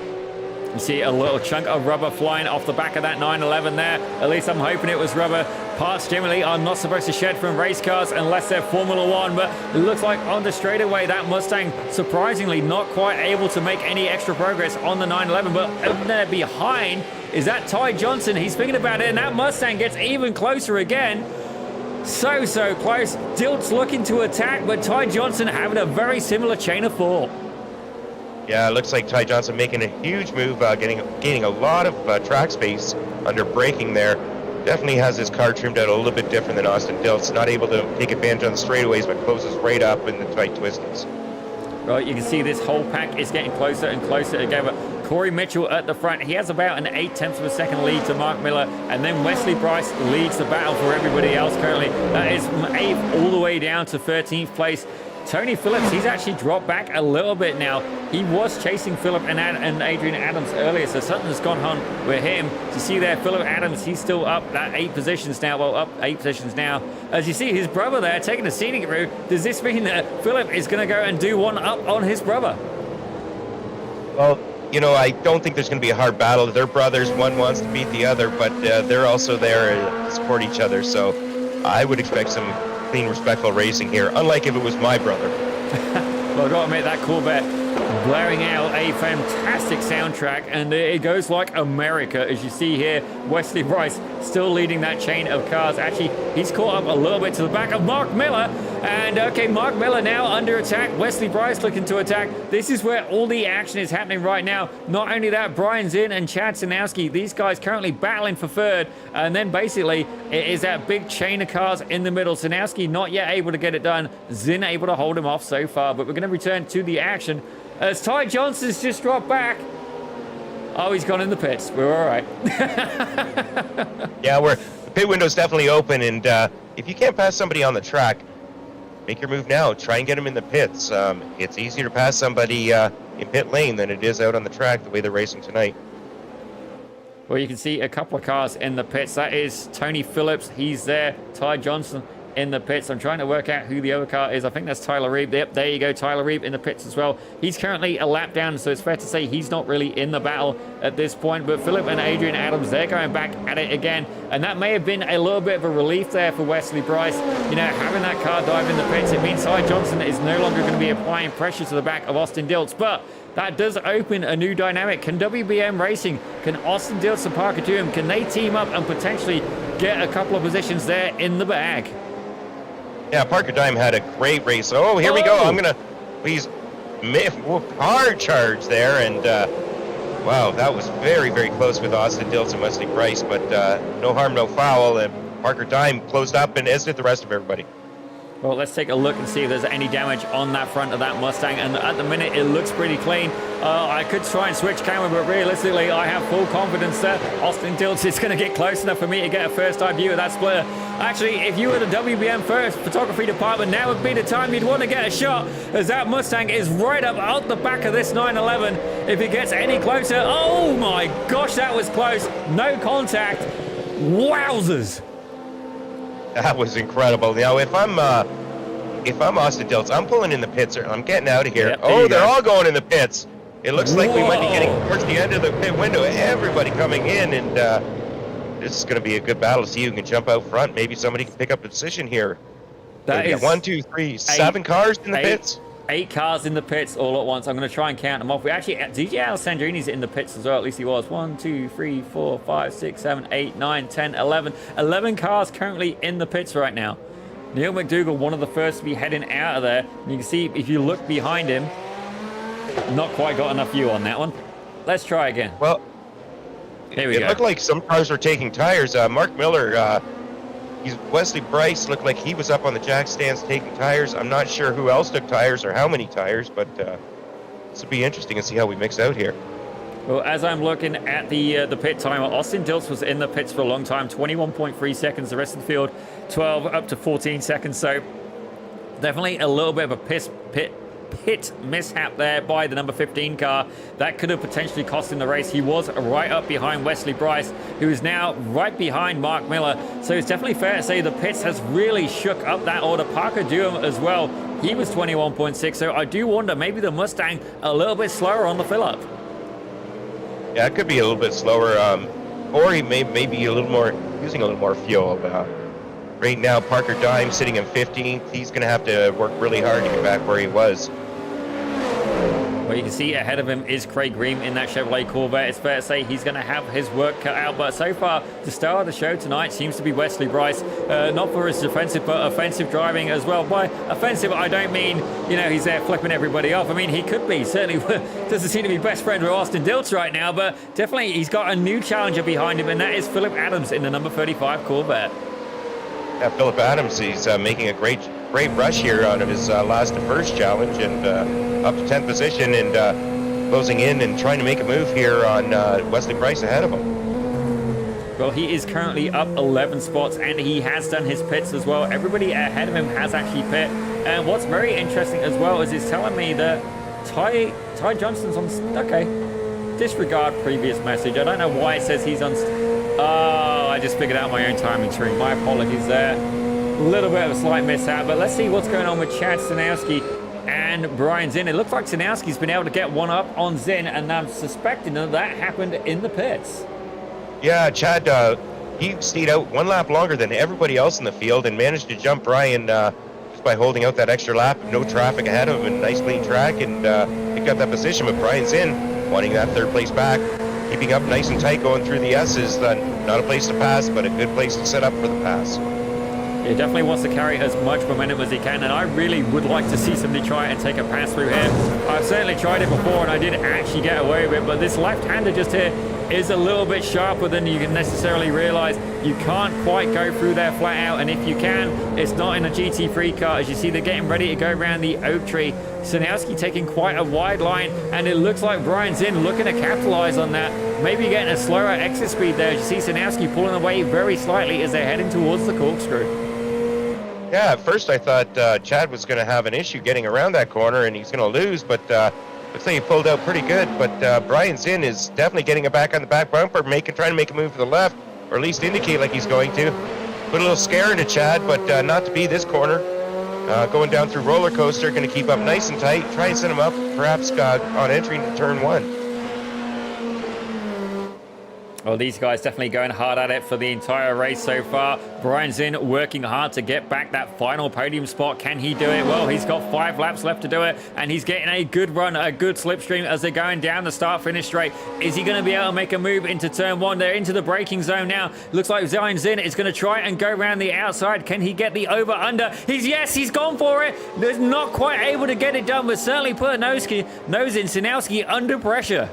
You see a little chunk of rubber flying off the back of that 911 there. At least I'm hoping it was rubber. Parts generally are not supposed to shed from race cars unless they're Formula One, but it looks like on the straightaway that Mustang surprisingly not quite able to make any extra progress on the 911, but over there behind is that Ty Johnson. He's thinking about it, and that Mustang gets even closer again. So close. Dilt's looking to attack, but Ty Johnson having a very similar chain of thought. Yeah, it looks like Ty Johnson making a huge move, gaining a lot of track space under braking there. Definitely has his car trimmed out a little bit different than Austin Dilt's. Not able to take advantage on the straightaways, but closes right up in the tight twisties. Right, you can see this whole pack is getting closer and closer together. Corey Mitchell at the front. He has about an 0.8 of a second lead to Mark Miller, and then Wesley Price leads the battle for everybody else currently. That is from 8th all the way down to 13th place. Tony Phillips, he's actually dropped back a little bit now. He was chasing Phillip and Adrian Adams earlier, so something's gone on with him. You see there, Phillip Adams, he's still up that 8 positions now. Well, up 8 positions now. As you see his brother there taking a scenic route, does this mean that Phillip is going to go and do one up on his brother? Well, you know, I don't think there's going to be a hard battle. They're brothers. One wants to beat the other, but they're also there to support each other. So I would expect some clean, respectful racing here, unlike if it was my brother. Well, I've got to admit, that Corvette blaring out a fantastic soundtrack, and it goes like America. As you see here, Wesley Price still leading that chain of cars. Actually, he's caught up a little bit to the back of Mark Miller, and okay, Mark Miller now under attack. Wesley Price looking to attack. This is where all the action is happening right now. Not only that, Brian Zinn and Chad Sanowski, these guys currently battling for third, and then basically it is that big chain of cars in the middle. Sanowski not yet able to get it done. Zinn able to hold him off so far, but we're going to return to the action as Ty Johnson's just dropped back. Oh, he's gone in the pits. We're all right. Yeah, the pit window's definitely open, and if you can't pass somebody on the track, make your move now. Try and get him in the pits. It's easier to pass somebody in pit lane than it is out on the track, the way they're racing tonight. Well, you can see a couple of cars in the pits. That is Tony Phillips. He's there. Ty Johnson in the pits. I'm trying to work out who the other car is. I think that's Tyler Reeve. Yep, there you go. Tyler Reeve in the pits as well. He's currently a lap down, so it's fair to say he's not really in the battle at this point. But Phillip and Adrian Adams, they're going back at it again. And that may have been a little bit of a relief there for Wesley Price. You know, having that car dive in the pits, it means Ty Johnson is no longer going to be applying pressure to the back of Austin Diltz. But that does open a new dynamic. Can WBM Racing, can Austin Diltz and Parker Duham, can they team up and potentially get a couple of positions there in the bag? Yeah, Parker Dime had a great race. Oh, here we go. I'm going to please hard charge there. And wow, that was very, very close with Austin Diltz and Wesley Price. But no harm, no foul. And Parker Dime closed up, and as did the rest of everybody. Well, let's take a look and see if there's any damage on that front of that Mustang. And at the minute, it looks pretty clean. I could try and switch camera, but realistically, I have full confidence that Austin Diltz is going to get close enough for me to get a first-time view of that splitter. Actually, if you were the WBM first photography department, now would be the time you'd want to get a shot, as that Mustang is right up out the back of this 911. If it gets any closer, oh my gosh, that was close. No contact. Wowzers. That was incredible. Now, if I'm if I'm Austin Dilts, I'm pulling in the pits. I'm getting out of here. Yep, there Oh, you they're go. all going in the pits. It looks like we might be getting Whoa. towards the end of the pit window. Everybody coming in, and this is going to be a good battle. See who can jump out front. Maybe somebody can pick up a position here. That We got is 1, 2, 3, 7 cars in the pits. 8 cars in the pits all at once. I'm going to try and count them off. We actually, DJ Alessandrini's in the pits as well. At least he was. 1, 2, 3, 4, 5, 6, 7, 8, 9, 10, 11. 11 cars currently in the pits right now. Neil McDougall, one of the first to be heading out of there. And you can see, if you look behind him, not quite got enough view on that one. Let's try again. Well, Here we go. It looked like some cars were taking tires. Mark Miller, Wesley Bryce looked like he was up on the jack stands taking tires. I'm not sure who else took tires or how many tires, but this will be interesting to see how we mix out here. Well, as I'm looking at the pit timer, Austin Dilts was in the pits for a long time, 21.3 seconds. The rest of the field, 12 up to 14 seconds. So definitely a little bit of a pit mishap there by the number 15 car. That could have potentially cost him the race. He was right up behind Wesley Bryce, who is now right behind Mark Miller. So it's definitely fair to say the pits has really shook up that order. Parker Durham as well. He was 21.6. So I do wonder, maybe the Mustang a little bit slower on the fill-up. Yeah, it could be a little bit slower, or he may be a little more using a little more fuel. Right now, Parker Dime sitting in 15th. He's going to have to work really hard to get back where he was. Well, you can see ahead of him is Craig Green in that Chevrolet Corvette. It's fair to say he's going to have his work cut out. But so far, the star of the show tonight seems to be Wesley Bryce. Not for his defensive, but offensive driving as well. By offensive, I don't mean, he's there flipping everybody off. I mean, he could be. Certainly doesn't seem to be best friend with Austin Dilts right now. But definitely, he's got a new challenger behind him, and that is Philip Adams in the number 35 Corvette. Yeah, Philip Adams, he's making a great rush here out of his last and first challenge, and up to 10th position, and closing in and trying to make a move here on Wesley Bryce ahead of him. Well, he is currently up 11 spots, and he has done his pits as well. Everybody ahead of him has actually pit. And what's very interesting as well is it's telling me that Ty Johnson's on... Okay. Disregard previous message. I don't know why it says he's on... Oh, I just figured out my own timing tree. My apologies there. A little bit of a slight mishap, but let's see what's going on with Chad Stanowski and Brian Zinn. It looks like Stanowski's been able to get one up on Zinn, and I'm suspecting that happened in the pits. Yeah, Chad, he stayed out one lap longer than everybody else in the field and managed to jump Brian just by holding out that extra lap. No traffic ahead of him, and nice clean track, and picked up that position. But Brian Zinn wanting that third place back, keeping up nice and tight going through the S's. Not a place to pass, but a good place to set up for the pass. He definitely wants to carry as much momentum as he can, and I really would like to see somebody try and take a pass through here. I've certainly tried it before, and I did actually get away with it, but this left-hander just here is a little bit sharper than you can necessarily realize. You can't quite go through there flat out, and if you can, it's not in a GT3 car. As you see, they're getting ready to go around the oak tree. Sanowski taking quite a wide line, and it looks like Brian's in looking to capitalize on that. Maybe getting a slower exit speed there. As you see Sanowski pulling away very slightly as they're heading towards the corkscrew. Yeah, at first I thought Chad was going to have an issue getting around that corner and he's going to lose, but looks like he pulled out pretty good. But Brian Zinn is definitely getting it back on the back bumper, trying to make a move to the left, or at least indicate like he's going to. Put a little scare into Chad, but not to be this corner. Going down through roller coaster, going to keep up nice and tight, try and set him up, perhaps on entry into turn 1. Well, these guys definitely going hard at it for the entire race so far. Brian Zinn working hard to get back that final podium spot. Can he do it? Well, he's got 5 laps left to do it, and he's getting a good run, a good slipstream as they're going down the start-finish straight. Is he going to be able to make a move into turn 1? They're into the braking zone now. Looks like Brian Zinn is going to try and go around the outside. Can he get the over-under? He's gone for it. He's not quite able to get it done, but certainly put a nose in. Sanowski under pressure.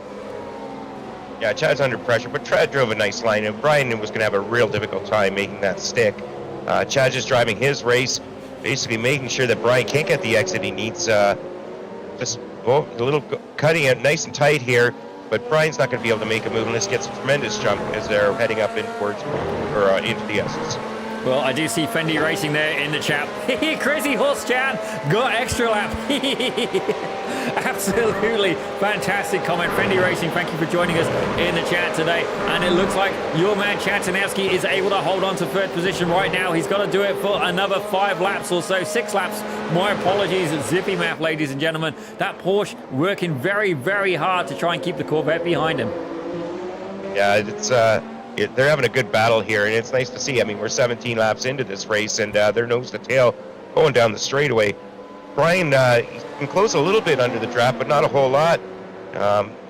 Yeah, Chad's under pressure, but Chad drove a nice line, and Brian was going to have a real difficult time making that stick. Chad just driving his race, basically making sure that Brian can't get the exit he needs. Just a little cutting it nice and tight here, but Brian's not going to be able to make a move unless he gets a tremendous jump as they're heading up in towards or into the S's. Well, I do see Fendi Racing there in the chat. Crazy Horse Chan got extra lap. Absolutely fantastic comment. Fendi Racing, thank you for joining us in the chat today. And it looks like your man Chatanowski is able to hold on to third position right now. He's got to do it for another 5 laps or so. 6 laps. My apologies. Zippy map, ladies and gentlemen. That Porsche working very, very hard to try and keep the Corvette behind him. Yeah, they're having a good battle here, and it's nice to see. I mean, we're 17 laps into this race, and they're nose to tail going down the straightaway. Brian can close a little bit under the draft, but not a whole lot.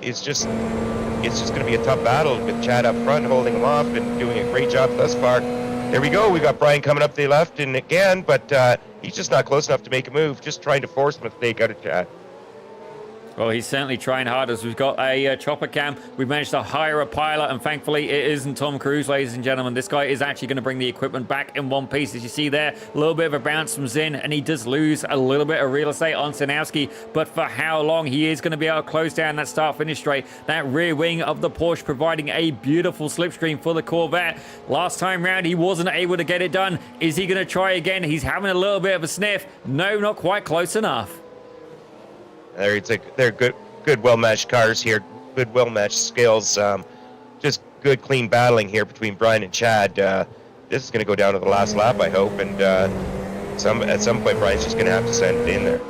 It's just going to be a tough battle with Chad up front holding him off and doing a great job thus far. There we go. We got Brian coming up the left and again, but he's just not close enough to make a move. Just trying to force a mistake out of Chad. Well, he's certainly trying hard as we've got a chopper cam. We've managed to hire a pilot, and thankfully it isn't Tom Cruise, ladies and gentlemen. This guy is actually going to bring the equipment back in one piece. As you see there, a little bit of a bounce from Zinn, and he does lose a little bit of real estate on Sanowski, but for how long? He is going to be able to close down that start-finish straight. That rear wing of the Porsche providing a beautiful slipstream for the Corvette. Last time round, he wasn't able to get it done. Is he going to try again? He's having a little bit of a sniff. No, not quite close enough. They're good, well-matched cars here. Good, well-matched skills. Just good, clean battling here between Brian and Chad. This is going to go down to the last lap, I hope, and at some point, Brian's just going to have to send it in there.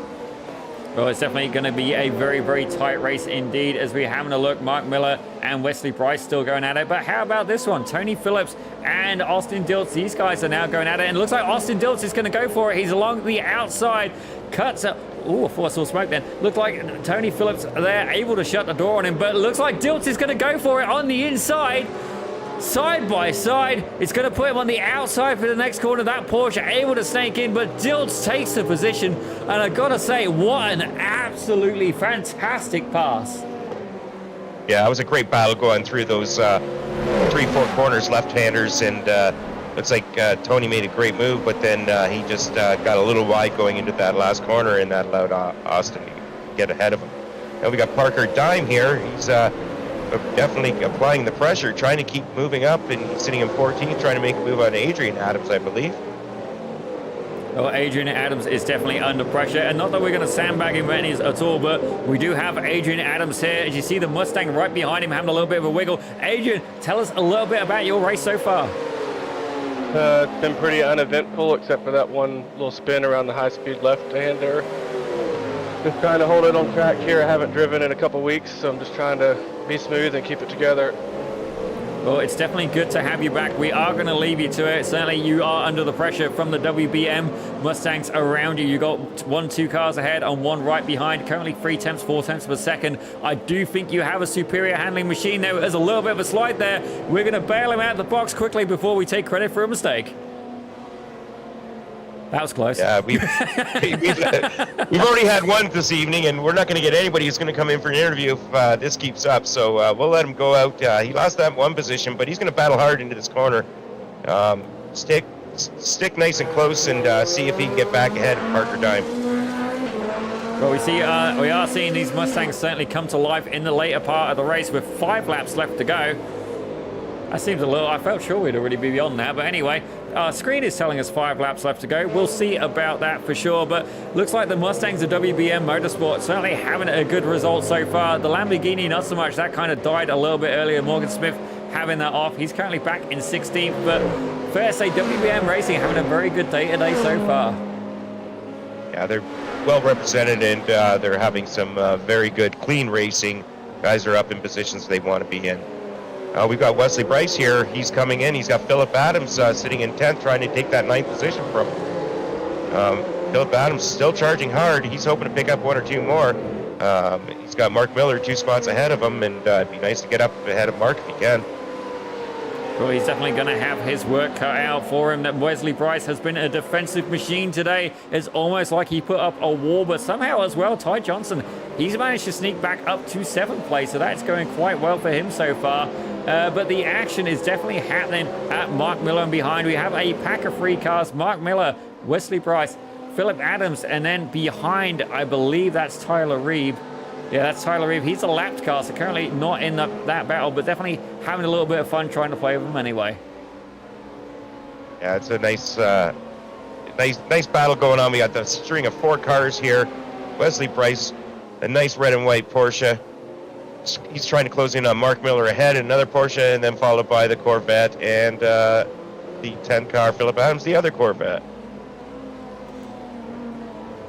Well, it's definitely going to be a very, very tight race indeed as we're having a look. Mark Miller and Wesley Price still going at it. But how about this one? Tony Phillips and Austin Diltz. These guys are now going at it. And it looks like Austin Diltz is going to go for it. He's along the outside. Cuts up. Oh, I thought I saw smoke then. Looked like Tony Phillips there able to shut the door on him. But it looks like Diltz is going to go for it on the inside. Side by side, it's going to put him on the outside for the next corner. That Porsche able to snake in, but Diltz takes the position. And I got to say, what an absolutely fantastic pass. Yeah, it was a great battle going through those 3-4 corners, left-handers, and looks like Tony made a great move, but then he just got a little wide going into that last corner, and that allowed Austin to get ahead of him. Now we got Parker Dime here. He's definitely applying the pressure, trying to keep moving up, and he's sitting in 14th, trying to make a move on Adrian Adams, I believe. Well, Adrian Adams is definitely under pressure, and not that we're going to sandbag him at all, but we do have Adrian Adams here. As you see the Mustang right behind him having a little bit of a wiggle. Adrian, tell us a little bit about your race so far. It's been pretty uneventful, except for that one little spin around the high-speed left-hander. Just trying to hold it on track here. I haven't driven in a couple weeks, so I'm just trying to be smooth and keep it together. Well, it's definitely good to have you back. We are going to leave you to it. Certainly, you are under the pressure from the WBM Mustangs around you. You got 1-2 cars ahead and 1 right behind. Currently 3/10, 4/10 of a second. I do think you have a superior handling machine there. There's a little bit of a slide there. We're going to bail him out of the box quickly before we take credit for a mistake. That was close. Yeah, we've already had one this evening, and we're not going to get anybody who's going to come in for an interview if this keeps up. So we'll let him go out. He lost that one position, but he's going to battle hard into this corner. Stick nice and close, and see if he can get back ahead of Parker Dime. Well, we are seeing these Mustangs certainly come to life in the later part of the race with 5 laps left to go. That seems a little, I felt sure we'd already be beyond that, but anyway, our screen is telling us 5 laps left to go. We'll see about that for sure, but looks like the Mustangs of WBM Motorsport certainly having a good result so far. The Lamborghini, not so much. That kind of died a little bit earlier. Morgan Smith having that off. He's currently back in 16th, but fair to say WBM Racing having a very good day today so far. Yeah, they're well represented, and they're having some very good, clean racing. Guys are up in positions they want to be in. We've got Wesley Bryce here. He's coming in. He's got Philip Adams sitting in 10th, trying to take that 9th position from him. Philip Adams still charging hard. He's hoping to pick up 1 or 2 more. He's got Mark Miller 2 spots ahead of him, and it'd be nice to get up ahead of Mark if he can. Well, he's definitely going to have his work cut out for him. That Wesley Bryce has been a defensive machine today. It's almost like he put up a wall, but somehow as well, Ty Johnson, he's managed to sneak back up to 7th place, so that's going quite well for him so far. But the action is definitely happening at Mark Miller, and behind we have a pack of 3 cars. Mark Miller, Wesley Bryce, Philip Adams, and then behind, I believe that's Tyler Reeb. Yeah, that's Tyler Reeb. He's a lapped car, so currently not in that battle, but definitely having a little bit of fun trying to play with him anyway. Yeah, it's a nice battle going on. We got the string of 4 cars here. Wesley Price, a nice red and white Porsche. He's trying to close in on Mark Miller ahead, another Porsche, and then followed by the Corvette and the 10 car Philip Adams, the other Corvette.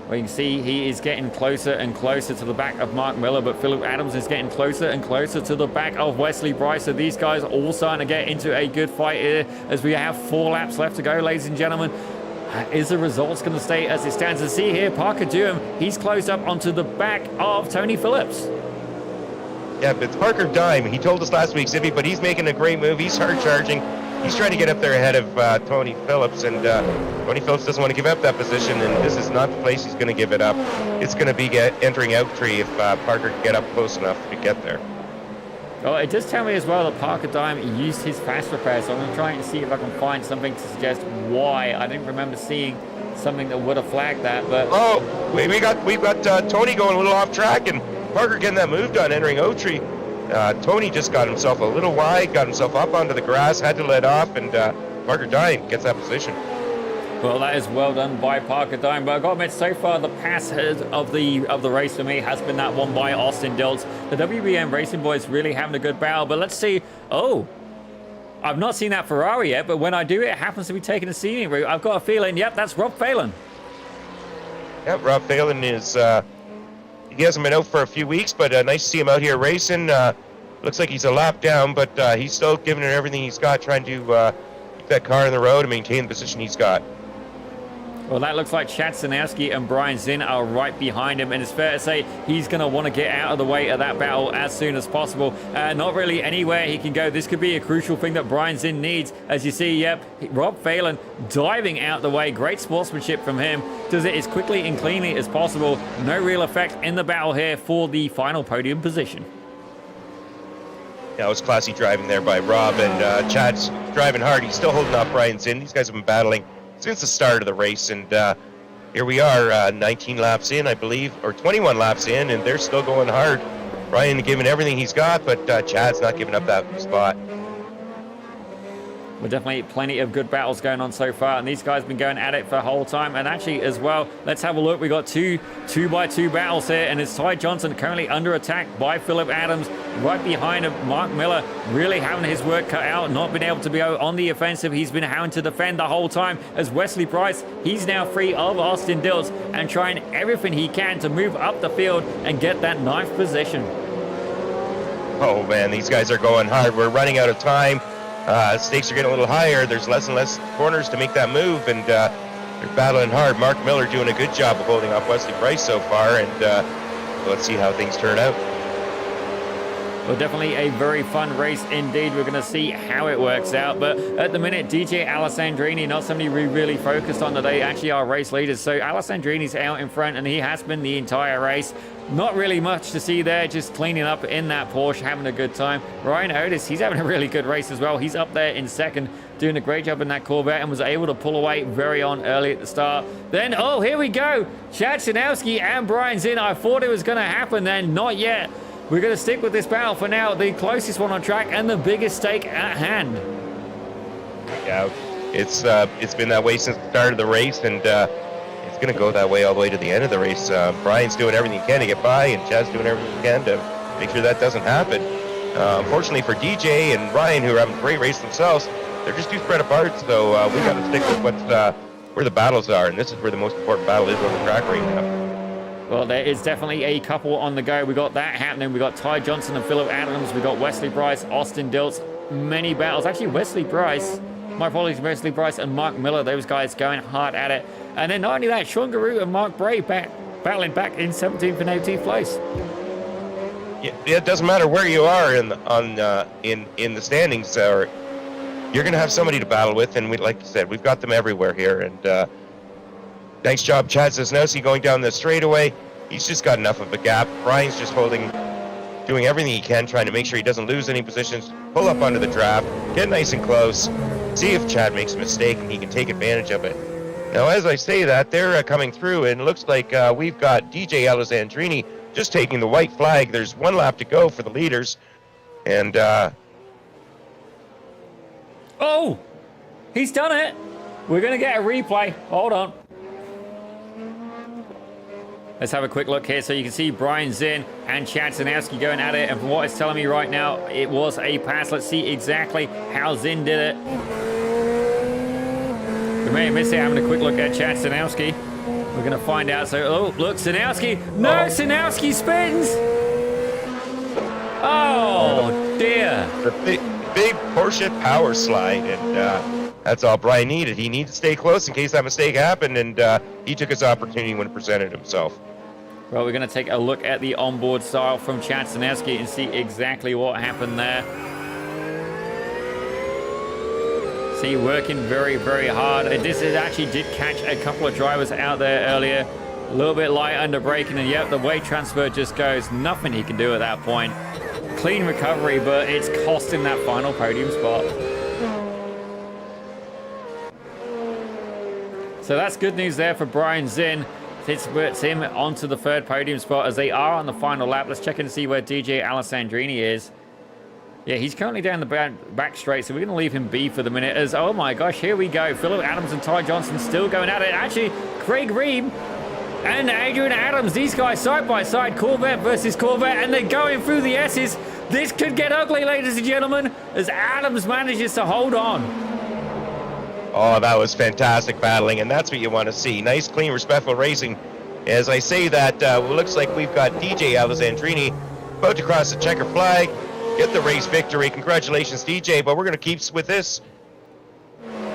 Well, you can see he is getting closer and closer to the back of Mark Miller, but Philip Adams is getting closer and closer to the back of Wesley Price. So these guys are all starting to get into a good fight here as we have 4 laps left to go, ladies and gentlemen. Is the results going to stay as it stands? To see here, Parker Durham, he's closed up onto the back of Tony Phillips. Yeah, but it's Parker Dime. He told us last week, Zippy, but he's making a great move. He's hard charging. He's trying to get up there ahead of Tony Phillips, and Tony Phillips doesn't want to give up that position, and this is not the place he's going to give it up. It's going to be entering out tree if Parker can get up close enough to get there. Well, it does tell me as well that Parker Dime used his fast repair, so I'm going to try and see if I can find something to suggest why. I didn't remember seeing something that would have flagged that, but... Oh, we've got Tony going a little off track, and Parker getting that move done, entering Oak-Tree. Tony just got himself a little wide, got himself up onto the grass, had to let off, and Parker Dime gets that position. Well, that is well done by Parker Dime, but I've got to admit, so far the pass of the race for me has been that one by Austin Diltz. The WBM Racing Boys really having a good battle, but let's see. Oh, I've not seen that Ferrari yet, but when I do, it happens to be taking a scenic route. I've got a feeling, yep, that's Rob Phelan. Yep, Rob Phelan is... he hasn't been out for a few weeks, but nice to see him out here racing. Looks like he's a lap down, but he's still giving it everything he's got, trying to keep that car in the road and maintain the position he's got. Well, that looks like Chad Stanowski and Brian Zinn are right behind him, and it's fair to say he's going to want to get out of the way of that battle as soon as possible. Not really anywhere he can go. This could be a crucial thing that Brian Zinn needs. As you see, yep, Rob Phelan diving out the way. Great sportsmanship from him. Does it as quickly and cleanly as possible. No real effect in the battle here for the final podium position. Yeah, it was classy driving there by Rob, and Chad's driving hard. He's still holding off Brian Zinn. These guys have been battling since the start of the race, and here we are 19 laps in, I believe, or 21 laps in, and they're still going hard. Brian giving everything he's got, but Chad's not giving up that spot. Well, definitely plenty of good battles going on so far, and these guys have been going at it for the whole time. And actually, as well, let's have a look. We got two by two battles here, and it's Ty Johnson currently under attack by Philip Adams, right behind him. Mark Miller really having his work cut out, not been able to be on the offensive. He's been having to defend the whole time. As Wesley Price, he's now free of Austin Diltz and trying everything he can to move up the field and get that 9th position. Oh man, these guys are going hard. We're running out of time. Stakes are getting a little higher. There's less and less corners to make that move, and they're battling hard. Mark Miller doing a good job of holding off Wesley Price so far, and let's see how things turn out. Well, definitely a very fun race indeed. We're going to see how it works out. But at the minute, DJ Alessandrini, not somebody we really focused on today, actually our race leaders. So Alessandrini's out in front, and he has been the entire race. Not really much to see there, just cleaning up in that Porsche, having a good time. Ryan Otis, he's having a really good race as well. He's up there in second, doing a great job in that Corvette, and was able to pull away very on early at the start. Then, oh, here we go. Chad Stanowski and Brian Zinn. I thought it was going to happen then, not yet. We're going to stick with this battle for now. The closest one on track and the biggest stake at hand. Yeah, it's been that way since the start of the race, and it's going to go that way all the way to the end of the race. Brian's doing everything he can to get by, and Chad's doing everything he can to make sure that doesn't happen. Unfortunately for DJ and Ryan, who are having a great race themselves, they're just too spread apart, so we got to stick with where the battles are, and this is where the most important battle is on the track right now. Well, there is definitely a couple on the go. We got that happening. We got Ty Johnson and Philip Adams. We got Wesley Price, Austin Diltz. Many battles. Actually, Wesley Price. My apologies, Wesley Price and Mark Miller. Those guys going hard at it. And then not only that, Sean Garou and Mark Bray battling back in 17th and 18th place. Yeah, it doesn't matter where you are in the standings. You're going to have somebody to battle with, and like you said, we've got them everywhere here. And nice job, Chad Cisnowski, going down the straightaway. He's just got enough of a gap. Brian's just doing everything he can, trying to make sure he doesn't lose any positions, pull up onto the draft, get nice and close, see if Chad makes a mistake and he can take advantage of it. Now, as I say that, they're coming through, and it looks like we've got DJ Alessandrini just taking the white flag. There's 1 lap to go for the leaders, and oh, he's done it. We're going to get a replay. Hold on. Let's have a quick look here so you can see Brian Zinn and Chad Zanowski going at it. And from what it's telling me right now, it was a pass. Let's see exactly how Zinn did it. We may have missed it having a quick look at Chad Zanowski. We're going to find out. So, oh, look, Zanowski. No, Zanowski spins. Oh, dear. The big Porsche power slide, and that's all Brian needed. He needed to stay close in case that mistake happened, and he took his opportunity when it presented himself. Well, we're going to take a look at the onboard style from Chad Zanowski and see exactly what happened there. See, working very, very hard. This actually did catch a couple of drivers out there earlier. A little bit light under braking, and yep, the weight transfer just goes. Nothing he can do at that point. Clean recovery, but it's cost him that final podium spot. So that's good news there for Brian Zinn. It puts him onto the third podium spot as they are on the final lap. Let's check in to see where DJ Alessandrini is. Yeah, he's currently down the back straight, so we're going to leave him be for the minute as, oh my gosh, here we go. Phillip Adams and Ty Johnson still going at it. Actually, Craig Ream and Adrian Adams, these guys side by side, Corvette versus Corvette, and they're going through the S's. This could get ugly, ladies and gentlemen, as Adams manages to hold on. Oh, that was fantastic battling, and that's what you want to see. Nice, clean, respectful racing. As I say that, it looks like we've got DJ Alessandrini about to cross the checker flag, get the race victory. Congratulations, DJ, but we're going to keep with this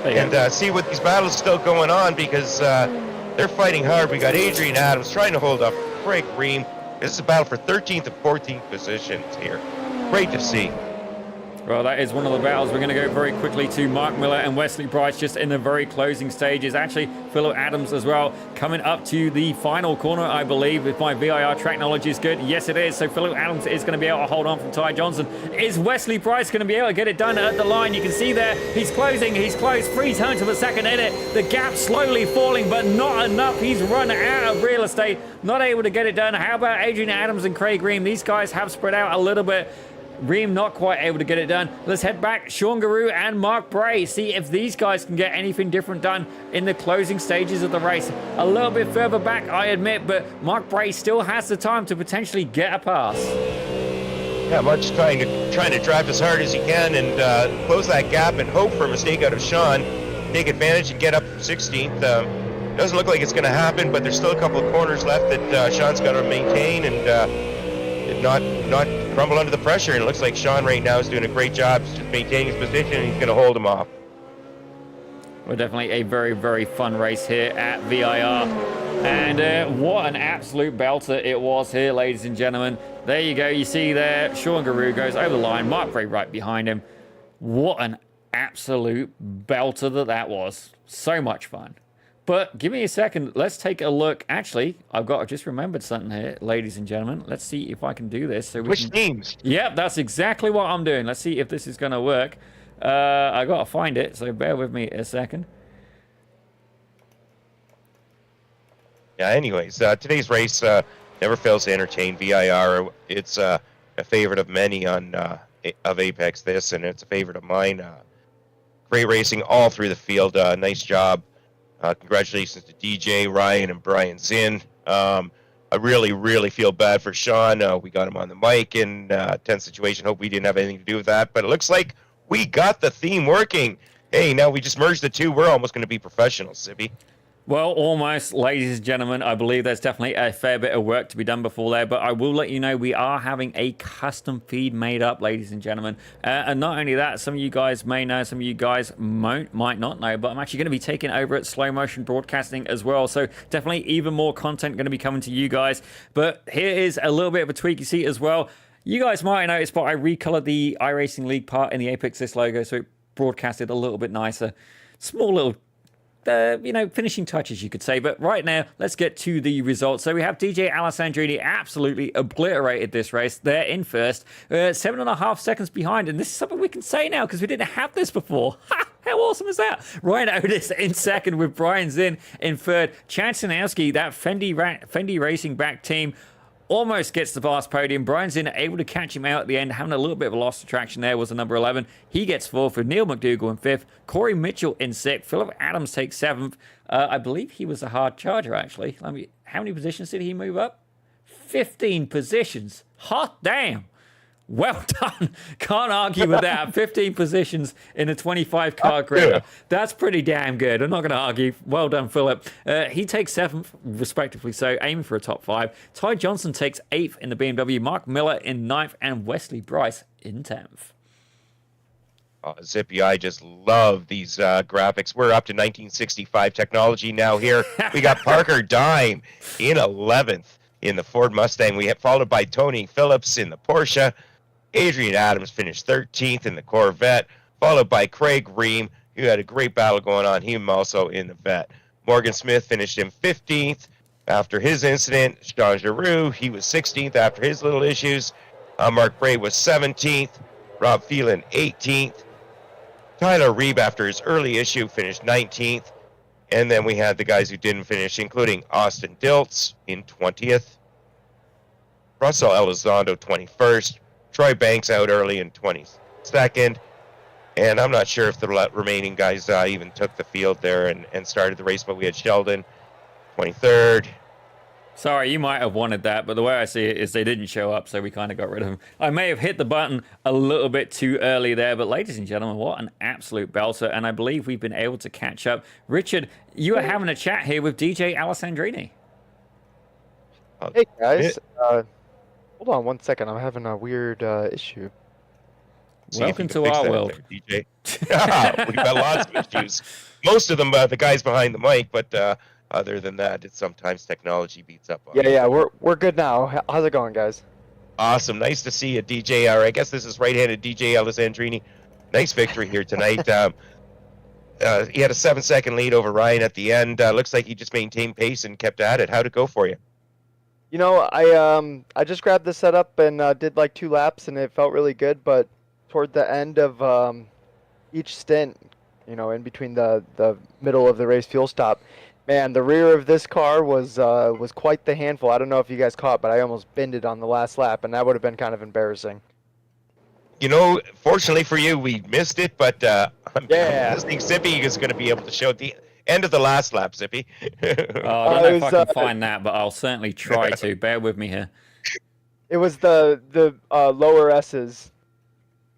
and see what these battles still going on because they're fighting hard. We got Adrian Adams trying to hold up Craig Ream. This is a battle for 13th and 14th positions here. Great to see. Well, that is one of the battles. We're going to go very quickly to Mark Miller and Wesley Price just in the very closing stages. Actually, Phillip Adams as well coming up to the final corner, I believe, if my VIR track knowledge is good. Yes, it is. So Phillip Adams is going to be able to hold on from Ty Johnson. Is Wesley Price going to be able to get it done at the line? You can see there, he's closing. He's closed. 3 turns of a second in it. The gap slowly falling, but not enough. He's run out of real estate. Not able to get it done. How about Adrian Adams and Craig Ream? These guys have spread out a little bit. Ream not quite able to get it done. Let's head back. Sean Garou and Mark Bray. See if these guys can get anything different done in the closing stages of the race. A little bit further back, I admit, but Mark Bray still has the time to potentially get a pass. Yeah, Mark's trying to drive as hard as he can and close that gap and hope for a mistake out of Sean. Take advantage and get up from 16th. Doesn't look like it's going to happen, but there's still a couple of corners left that Sean's got to maintain and not crumble under the pressure. And it looks like Sean right now is doing a great job just maintaining his position, and he's going to hold him off. Well, definitely a very, very fun race here at VIR. And what an absolute belter it was here, ladies and gentlemen. There you go. You see there, Sean Garou goes over the line. Mark Bray right behind him. What an absolute belter that was. So much fun. But give me a second. Let's take a look. Actually, I just remembered something here, ladies and gentlemen. Let's see if I can do this. So Which teams? Yep, that's exactly what I'm doing. Let's see if this is going to work. I got to find it, so bear with me a second. Yeah, anyways, today's race never fails to entertain. VIR, it's a favorite of many of Apex this, and it's a favorite of mine. Great racing all through the field. Nice job. Congratulations to DJ, Ryan, and Brian Zinn. I really, really feel bad for Sean. We got him on the mic in a tense situation. Hope we didn't have anything to do with that. But it looks like we got the theme working. Hey, now we just merged the two. We're almost going to be professionals, Sibby. Well, almost, ladies and gentlemen. I believe there's definitely a fair bit of work to be done before there, but I will let you know we are having a custom feed made up, ladies and gentlemen. And not only that, some of you guys may know, some of you guys might not know, but I'm actually going to be taking over at Slow Motion Broadcasting as well, so definitely even more content going to be coming to you guys. But here is a little bit of a tweak you see as well. You guys might notice, but I recolored the iRacing League part in the Apex This logo, so it broadcasted a little bit nicer. Small little finishing touches, you could say. But right now, let's get to the results. So we have DJ Alessandrini absolutely obliterated this race. They're in first, 7.5 seconds behind. And this is something we can say now because we didn't have this before. How awesome is that? Ryan Otis in second with Brian Zinn in third. Chad Sanowski, that Fendi Racing back team, almost gets the fast podium. Brian's in, able to catch him out at the end, having a little bit of a loss of traction there was the number 11. He gets 4th with Neil McDougall in 5th. Corey Mitchell in 6th. Philip Adams takes 7th. I believe he was a hard charger, actually. How many positions did he move up? 15 positions. Hot damn. Well done. Can't argue with that. 15 positions in a 25 car grid. That's pretty damn good. I'm not going to argue. Well done, Philip. He takes 7th, respectively, so aiming for a top 5. Ty Johnson takes 8th in the BMW. Mark Miller in 9th, and Wesley Bryce in 10th. Zippy, I just love these graphics. We're up to 1965 technology now here. We got Parker Dime in 11th in the Ford Mustang. We have followed by Tony Phillips in the Porsche. Adrian Adams finished 13th in the Corvette, followed by Craig Ream, who had a great battle going on, him also in the Vet. Morgan Smith finished in 15th after his incident. Jean Giroux, he was 16th after his little issues. Mark Bray was 17th. Rob Phelan, 18th. Tyler Reeb, after his early issue, finished 19th. And then we had the guys who didn't finish, including Austin Diltz in 20th. Russell Elizondo, 21st. Troy Banks out early in 22nd. And I'm not sure if the remaining guys even took the field there and started the race, but we had Sheldon, 23rd. Sorry, you might have wanted that, but the way I see it is they didn't show up, so we kind of got rid of them. I may have hit the button a little bit too early there, but ladies and gentlemen, what an absolute belter, and I believe we've been able to catch up. Richard, you are having a chat here with DJ Alessandrini. Hey, guys. Hold on one second. I'm having a weird issue. Welcome to our world. There, DJ. We've got lots of issues. Most of them, the guys behind the mic, but other than that, it's sometimes technology beats up on it. Yeah, we're good now. How's it going, guys? Awesome. Nice to see you, DJ. Or I guess this is right-handed DJ Alessandrini. Nice victory here tonight. He had a 7-second lead over Ryan at the end. Looks like he just maintained pace and kept at it. How'd it go for you? You know, I just grabbed the setup and did like 2 laps, and it felt really good. But toward the end of each stint, you know, in between the middle of the race fuel stop, man, the rear of this car was quite the handful. I don't know if you guys caught, but I almost bended on the last lap, and that would have been kind of embarrassing. You know, fortunately for you, we missed it, but I'm Yeah. Zippy is going to be able to show the end of the last lap, Zippy. Oh, I don't know if I can find that, but I'll certainly try to. Bear with me here. It was the lower S's.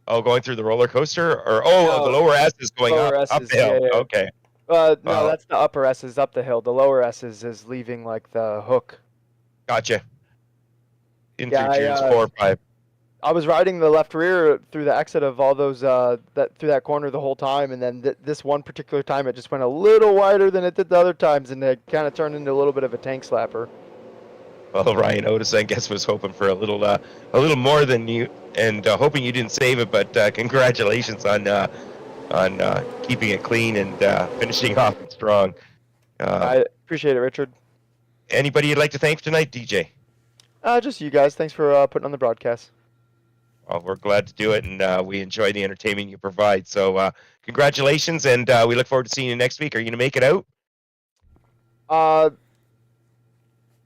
Oh, going through the roller coaster? Or the lower S is going Lower up S's, the hill. yeah. Okay. No, that's the upper S's up the hill. The lower S's is leaving like the hook. Gotcha. In Yeah, through June's 4 or 5. I was riding the left rear through the exit of all those through that corner the whole time, and then this one particular time it just went a little wider than it did the other times, and it kind of turned into a little bit of a tank slapper. Well, Ryan Otis, I guess, was hoping for a little more than you, and hoping you didn't save it. But congratulations on keeping it clean and finishing off strong. I appreciate it, Richard. Anybody you'd like to thank tonight, DJ? Just you guys. Thanks for putting on the broadcast. Well, we're glad to do it, and we enjoy the entertainment you provide. So congratulations, and we look forward to seeing you next week. Are you going to make it out?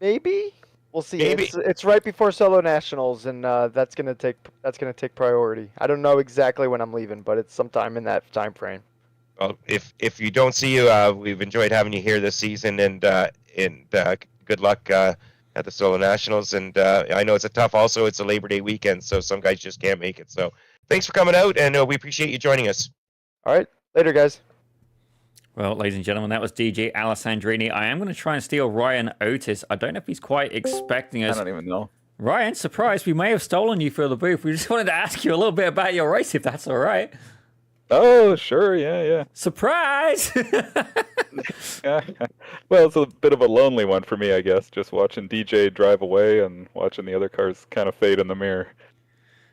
Maybe. We'll see. Maybe. It's right before Solo Nationals, and that's gonna take priority. I don't know exactly when I'm leaving, but it's sometime in that time frame. Well, if you don't see you, we've enjoyed having you here this season, and good luck at the Solo Nationals. And I know it's it's a Labor Day weekend, so some guys just can't make it. So thanks for coming out, and we appreciate you joining us. All right, later, guys. Well, ladies and gentlemen, that was DJ Alessandrini. I am going to try and steal Ryan Otis. I don't know if he's quite expecting us. I don't even know. Ryan, surprise, we may have stolen you for the booth. We just wanted to ask you a little bit about your race, if that's all right. Oh, sure, yeah. Surprise! Yeah. Well, it's a bit of a lonely one for me, I guess, just watching DJ drive away and watching the other cars kind of fade in the mirror.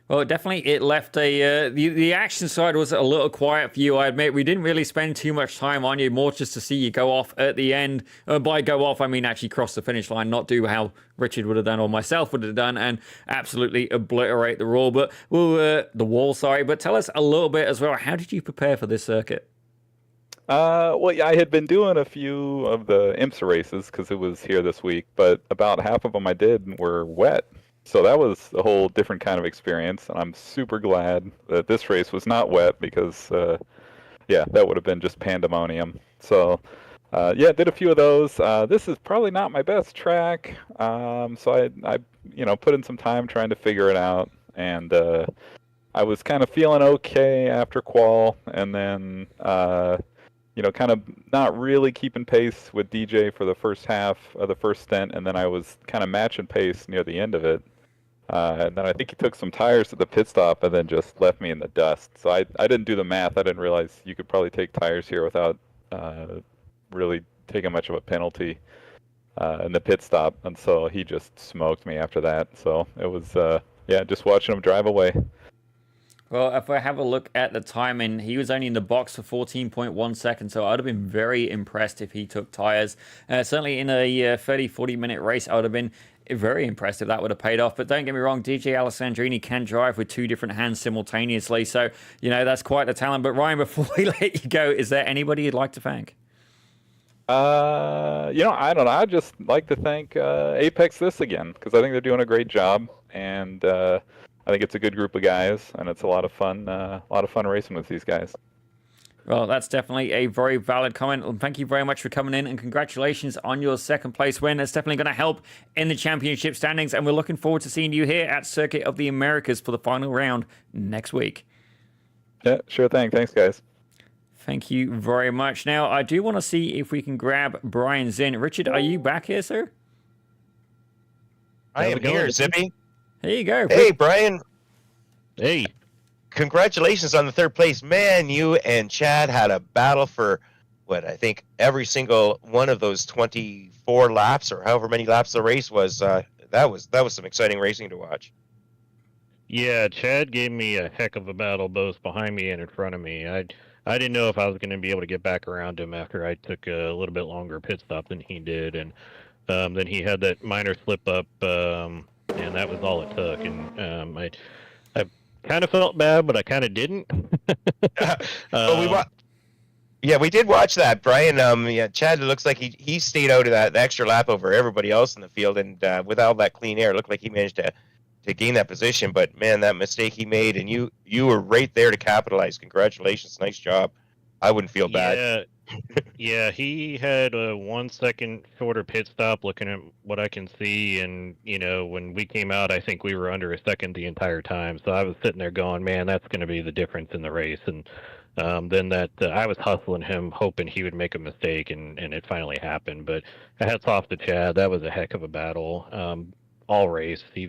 Well, definitely it left the action side was a little quiet for you, I admit. We didn't really spend too much time on you, more just to see you go off at the end. By go off, I mean actually cross the finish line, not do how Richard would have done or myself would have done and absolutely obliterate the wall. But the wall, sorry. But tell us a little bit as well, how did you prepare for this circuit? Well, yeah, I had been doing a few of the IMSA races because it was here this week, but about half of them I did were wet. So that was a whole different kind of experience, and I'm super glad that this race was not wet because, yeah, that would have been just pandemonium. So, yeah, did a few of those. This is probably not my best track, so I put in some time trying to figure it out, and I was kind of feeling okay after qual, and then kind of not really keeping pace with DJ for the first half of the first stint, and then I was kind of matching pace near the end of it. And then I think he took some tires at the pit stop and then just left me in the dust. So I didn't do the math. I didn't realize you could probably take tires here without really taking much of a penalty in the pit stop. And so he just smoked me after that. So it was, just watching him drive away. Well, if I have a look at the timing, he was only in the box for 14.1 seconds, so I'd have been very impressed if he took tyres. Certainly in a 30, 40-minute race, I would have been very impressed if that would have paid off. But don't get me wrong, DJ Alessandrini can drive with two different hands simultaneously, so, that's quite a talent. But Ryan, before we let you go, is there anybody you'd like to thank? I don't know. I'd just like to thank Apex this again, because I think they're doing a great job, and I think it's a good group of guys, and it's a lot of fun racing with these guys. Well, that's definitely a very valid comment. And thank you very much for coming in, and congratulations on your second place win. That's definitely going to help in the championship standings, and we're looking forward to seeing you here at Circuit of the Americas for the final round next week. Yeah, sure thing. Thanks, guys. Thank you very much. Now, I do want to see if we can grab Brian Zinn. Richard, are you back here, sir? I am here, Zippy. Here you go. Hey, Brian. Hey. Congratulations on the third place. Man, you and Chad had a battle for, I think every single one of those 24 laps or however many laps the race was. That was some exciting racing to watch. Yeah, Chad gave me a heck of a battle both behind me and in front of me. I didn't know if I was going to be able to get back around him after I took a little bit longer pit stop than he did. And then he had that minor slip up, and that was all it took. And I kind of felt bad, but I kind of didn't. We did watch that, Brian. Chad, it looks like he stayed out of that extra lap over everybody else in the field, and with all that clean air, it looked like he managed to gain that position. But man, that mistake he made, and you were right there to capitalize. Congratulations, nice job. I wouldn't feel bad. Yeah, he had a 1 second shorter pit stop looking at what I can see. And, when we came out, I think we were under a second the entire time. So I was sitting there going, man, that's going to be the difference in the race. And then I was hustling him, hoping he would make a mistake, and it finally happened. But hats off to Chad. That was a heck of a battle. All race. He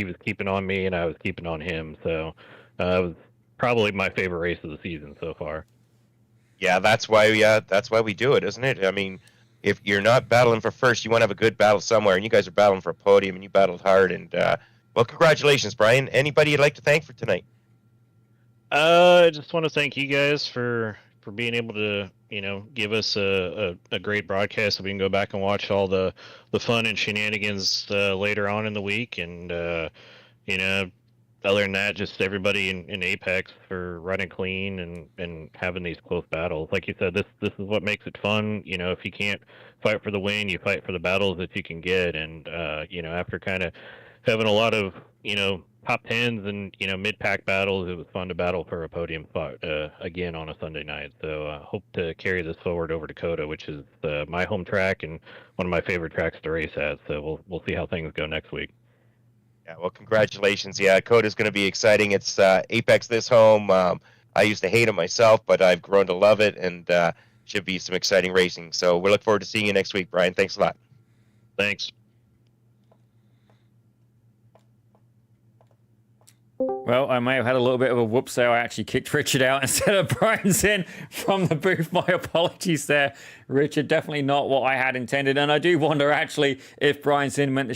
was keeping on me, and I was keeping on him. So it was probably my favorite race of the season so far. Yeah, that's why we do it, isn't it? I mean, if you're not battling for first, you want to have a good battle somewhere, and you guys are battling for a podium, and you battled hard. And well, congratulations, Brian. Anybody you'd like to thank for tonight? I just want to thank you guys for being able to give us a great broadcast so we can go back and watch all the fun and shenanigans later on in the week. And other than that, just everybody in Apex for running clean and having these close battles. Like you said, this is what makes it fun. If you can't fight for the win, you fight for the battles that you can get. And after kind of having a lot of top tens and mid-pack battles, it was fun to battle for a podium spot again on a Sunday night. So hope to carry this forward over to COTA, which is my home track and one of my favorite tracks to race at. So we'll see how things go next week. Yeah, well, congratulations. Yeah, COTA is going to be exciting. It's Apex this home. I used to hate it myself, but I've grown to love it, and should be some exciting racing. So we look forward to seeing you next week, Brian. Thanks a lot. Thanks. Well, I may have had a little bit of a whoops there. I actually kicked Richard out instead of Brian Zinn from the booth. My apologies there, Richard. Definitely not what I had intended. And I do wonder, actually, if Brian Zinn meant the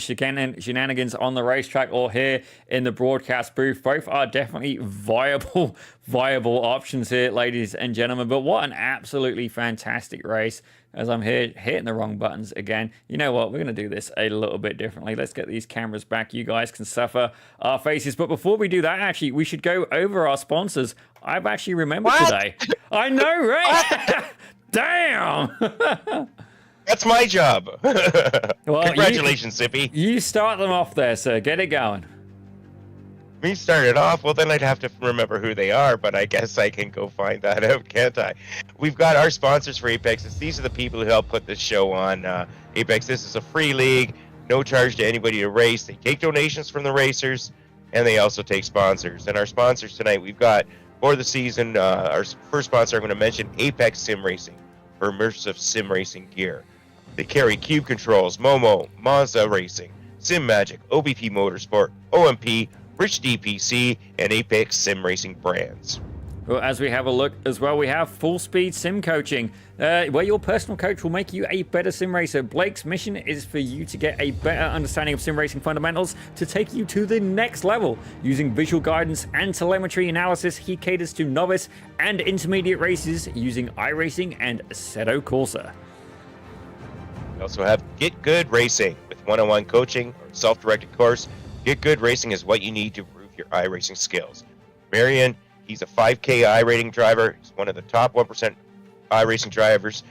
shenanigans on the racetrack or here in the broadcast booth. Both are definitely viable options here, ladies and gentlemen. But what an absolutely fantastic race. As I'm here hitting the wrong buttons again. You know what? We're going to do this a little bit differently. Let's get these cameras back. You guys can suffer our faces. But before we do that, actually, we should go over our sponsors. I've actually remembered today. I know, right? Damn! That's my job. Well, Congratulations, Zippy. You start them off there, sir. Get it going. Me started off, well, then I'd have to remember who they are, but I guess I can go find that out, can't I? We've got our sponsors for Apex. These are the people who help put this show on. Apex, this is a free league, no charge to anybody to race. They take donations from the racers, and they also take sponsors. And our sponsors tonight, we've got, for the season, our first sponsor I'm going to mention, Apex Sim Racing, for immersive sim racing gear. They carry Cube Controls, Momo, Mazda Racing, Sim Magic, OBP Motorsport, OMP, Rich DPC, and Apex Sim Racing brands. Well, as we have a look as well, we have full speed sim coaching, where your personal coach will make you a better sim racer. Blake's mission is for you to get a better understanding of sim racing fundamentals to take you to the next level. Using visual guidance and telemetry analysis, he caters to novice and intermediate racers using iRacing and Assetto Corsa. We also have Get Good Racing with one-on-one coaching or self-directed course. Get Good Racing is what you need to improve your iRacing skills. Marion, he's a 5K iRating driver. He's one of the top 1% iRacing drivers.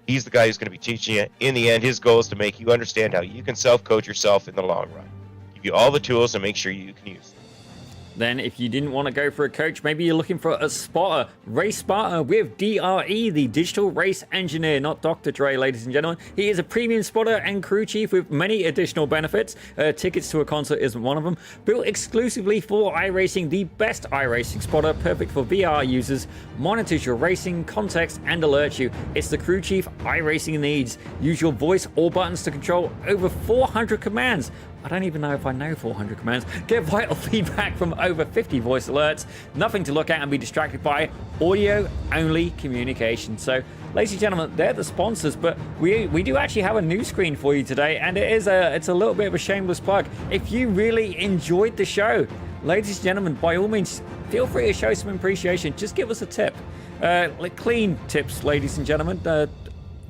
He's the guy who's going to be teaching you. In the end, his goal is to make you understand how you can self-coach yourself in the long run. Give you all the tools and make sure you can use them. Then if you didn't want to go for a coach, maybe you're looking for a spotter. Race spotter with DRE, the digital race engineer, not Dr. Dre, ladies and gentlemen. He is a premium spotter and crew chief with many additional benefits. Tickets to a concert isn't one of them. Built exclusively for iRacing, the best iRacing spotter, perfect for VR users. Monitors your racing context and alerts you. It's the crew chief iRacing needs. Use your voice or buttons to control over 400 commands. I don't even know if I know 400 commands. Get vital feedback from over 50 voice alerts. Nothing to look at and be distracted by. Audio-only communication. So, ladies and gentlemen, they're the sponsors, but we do actually have a new screen for you today, and it's a little bit of a shameless plug. If you really enjoyed the show, ladies and gentlemen, by all means, feel free to show some appreciation. Just give us a tip. Like clean tips, ladies and gentlemen.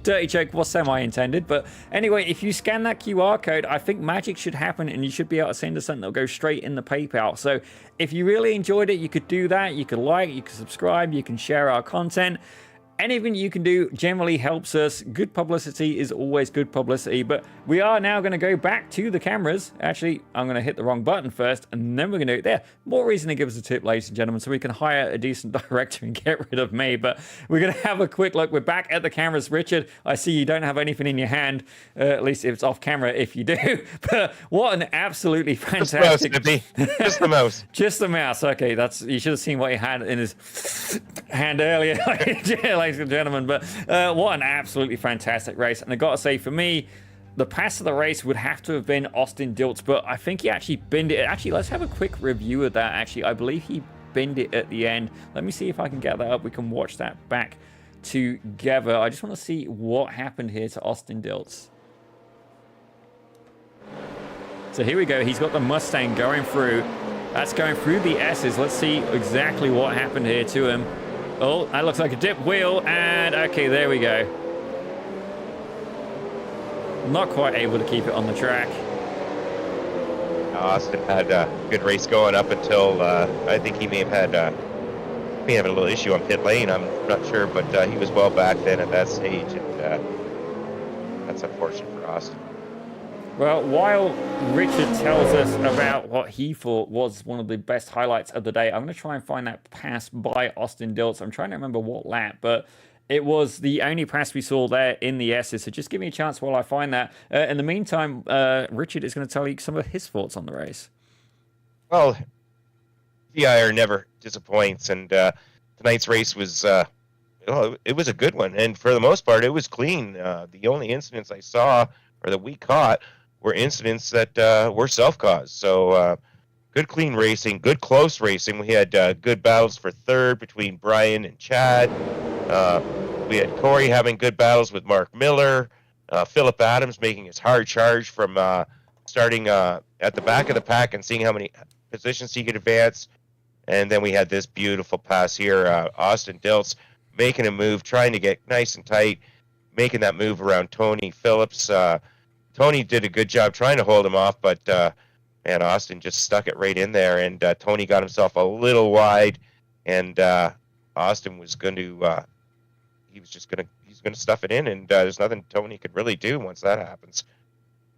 Dirty joke was semi-intended, but anyway, if you scan that QR code, I think magic should happen and you should be able to send us something that'll go straight in the PayPal. So if you really enjoyed it, you could do that. You could like, you could subscribe, you can share our content. Anything you can do generally helps us. Good publicity is always good publicity, but we are now going to go back to the cameras. Actually, I'm going to hit the wrong button first, and then we're going to do it there. More reason to give us a tip, ladies and gentlemen, so we can hire a decent director and get rid of me, but we're going to have a quick look. We're back at the cameras. Richard, I see you don't have anything in your hand, at least if it's off camera if you do, but what an absolutely fantastic... Just the mouse. Just the mouse. Okay, you should have seen what he had in his hand earlier. Ladies and gentlemen, but what an absolutely fantastic race. And I gotta say, for me, the pass of the race would have to have been Austin Diltz, but I think he actually binned it. Actually, let's have a quick review of that. Actually, I believe he binned it at the end. Let me see if I can get that up. We can watch that back together. I just want to see what happened here to Austin Diltz. So here we go. He's got the Mustang going through. That's going through the S's. Let's see exactly what happened here to him. Oh, that looks like a dip wheel, and okay, there we go. Not quite able to keep it on the track. Austin had a good race going up until I think he may have had a little issue on pit lane. I'm not sure, but he was well back then at that stage, and that's unfortunate for Austin. Well, while Richard tells us about what he thought was one of the best highlights of the day, I'm going to try and find that pass by Austin Diltz. I'm trying to remember what lap, but it was the only pass we saw there in the S's. So just give me a chance while I find that. In the meantime, Richard is going to tell you some of his thoughts on the race. Well, VIR never disappoints, and tonight's race was it was a good one, and for the most part, it was clean. The only incidents I saw or that we caught were incidents that were self-caused. So good clean racing, good close racing. We had good battles for third between Brian and Chad. We had Corey having good battles with Mark Miller. Philip Adams making his hard charge from starting at the back of the pack and seeing how many positions he could advance. And then we had this beautiful pass here, Austin Diltz making a move, trying to get nice and tight, making that move around Tony Phillips. Tony did a good job trying to hold him off, but man, Austin just stuck it right in there, and Tony got himself a little wide, and Austin was going to he's he's going to stuff it in, and there's nothing Tony could really do once that happens.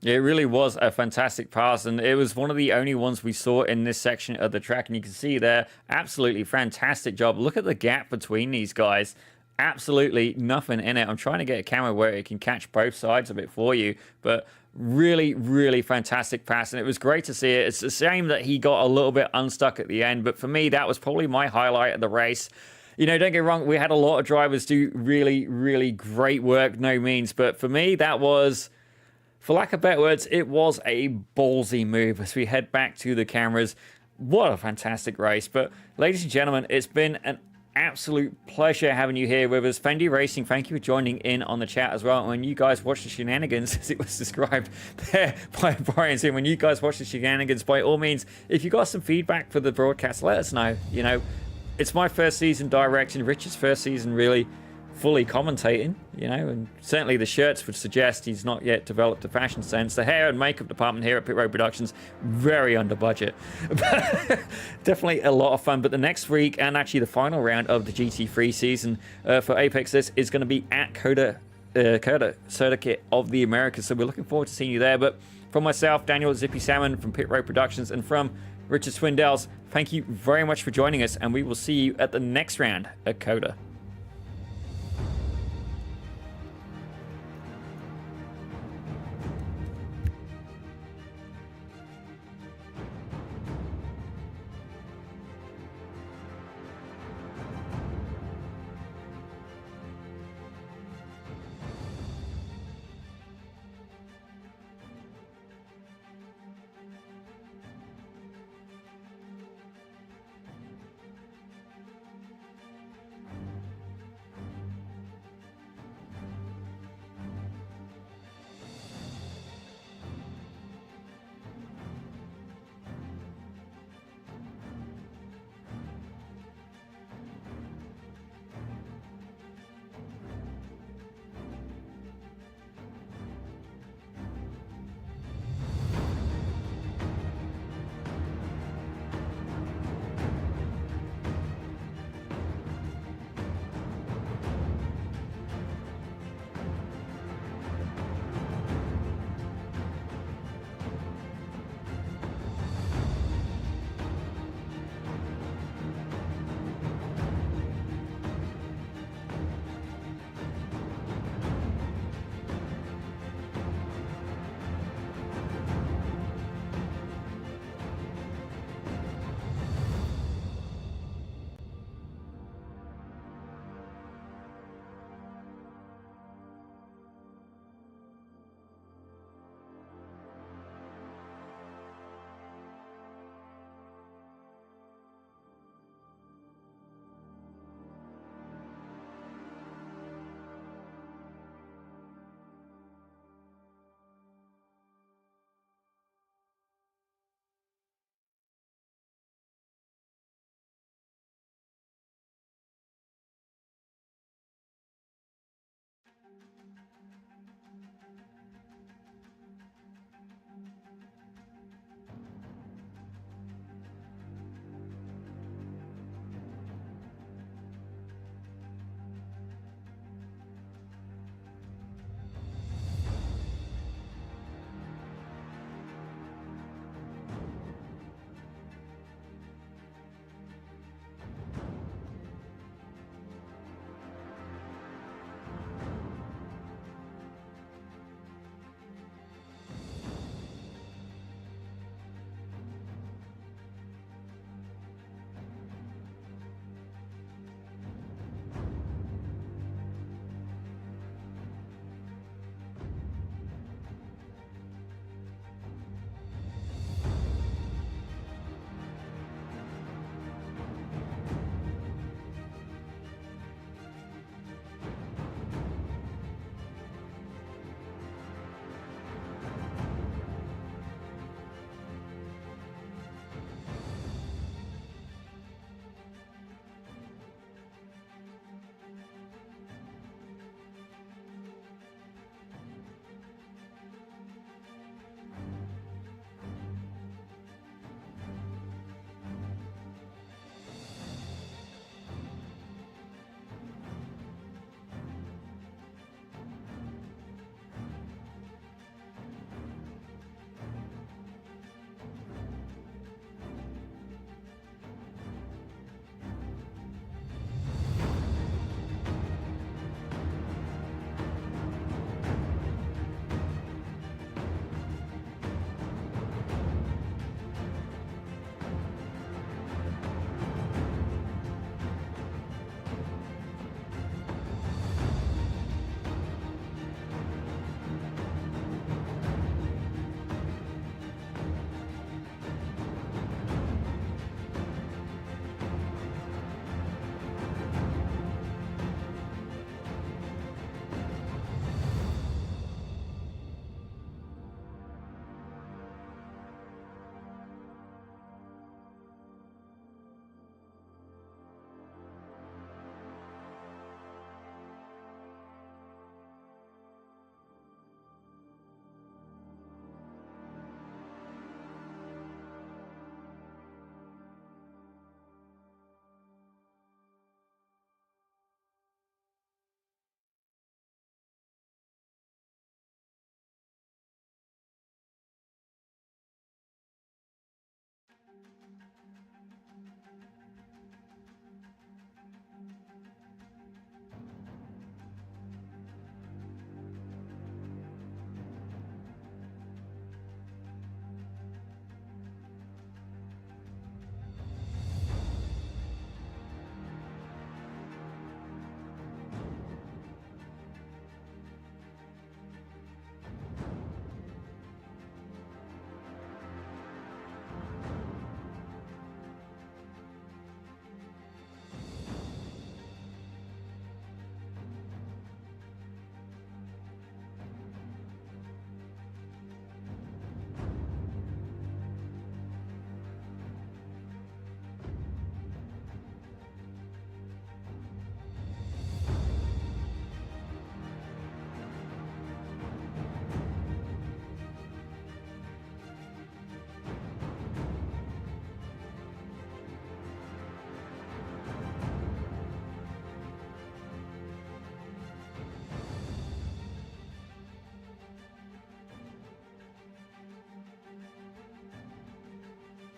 It really was a fantastic pass, and it was one of the only ones we saw in this section of the track. And you can see there, absolutely fantastic job. Look at the gap between these guys. Absolutely nothing in it. I'm trying to get a camera where it can catch both sides of it for you, but really, really fantastic pass, and it was great to see it. It's a shame that he got a little bit unstuck at the end, but for me, that was probably my highlight of the race. You know, don't get me wrong, we had a lot of drivers do really, really great work, no means, but for me, that was, for lack of better words, it was a ballsy move as we head back to the cameras. What a fantastic race. But ladies and gentlemen, it's been an absolute pleasure having you here with us. Fendi Racing, thank you for joining in on the chat as well. When you guys watch the shenanigans, as it was described there by Brian, so when you guys watch the shenanigans, by all means, if you got some feedback for the broadcast, let us know. You know, it's my first season directing, Richard's first season really fully commentating, you know, and certainly the shirts would suggest he's not yet developed a fashion sense. The hair and makeup department here at Pit Road Productions, very under budget. Definitely a lot of fun. But the next week, and actually the final round of the GT3 season for Apex, this is going to be at COTA Circuit of the Americas. So we're looking forward to seeing you there. But from myself, Daniel Zippy Salmon from Pit Road Productions, and from Richard Swindells, thank you very much for joining us, and we will see you at the next round at COTA.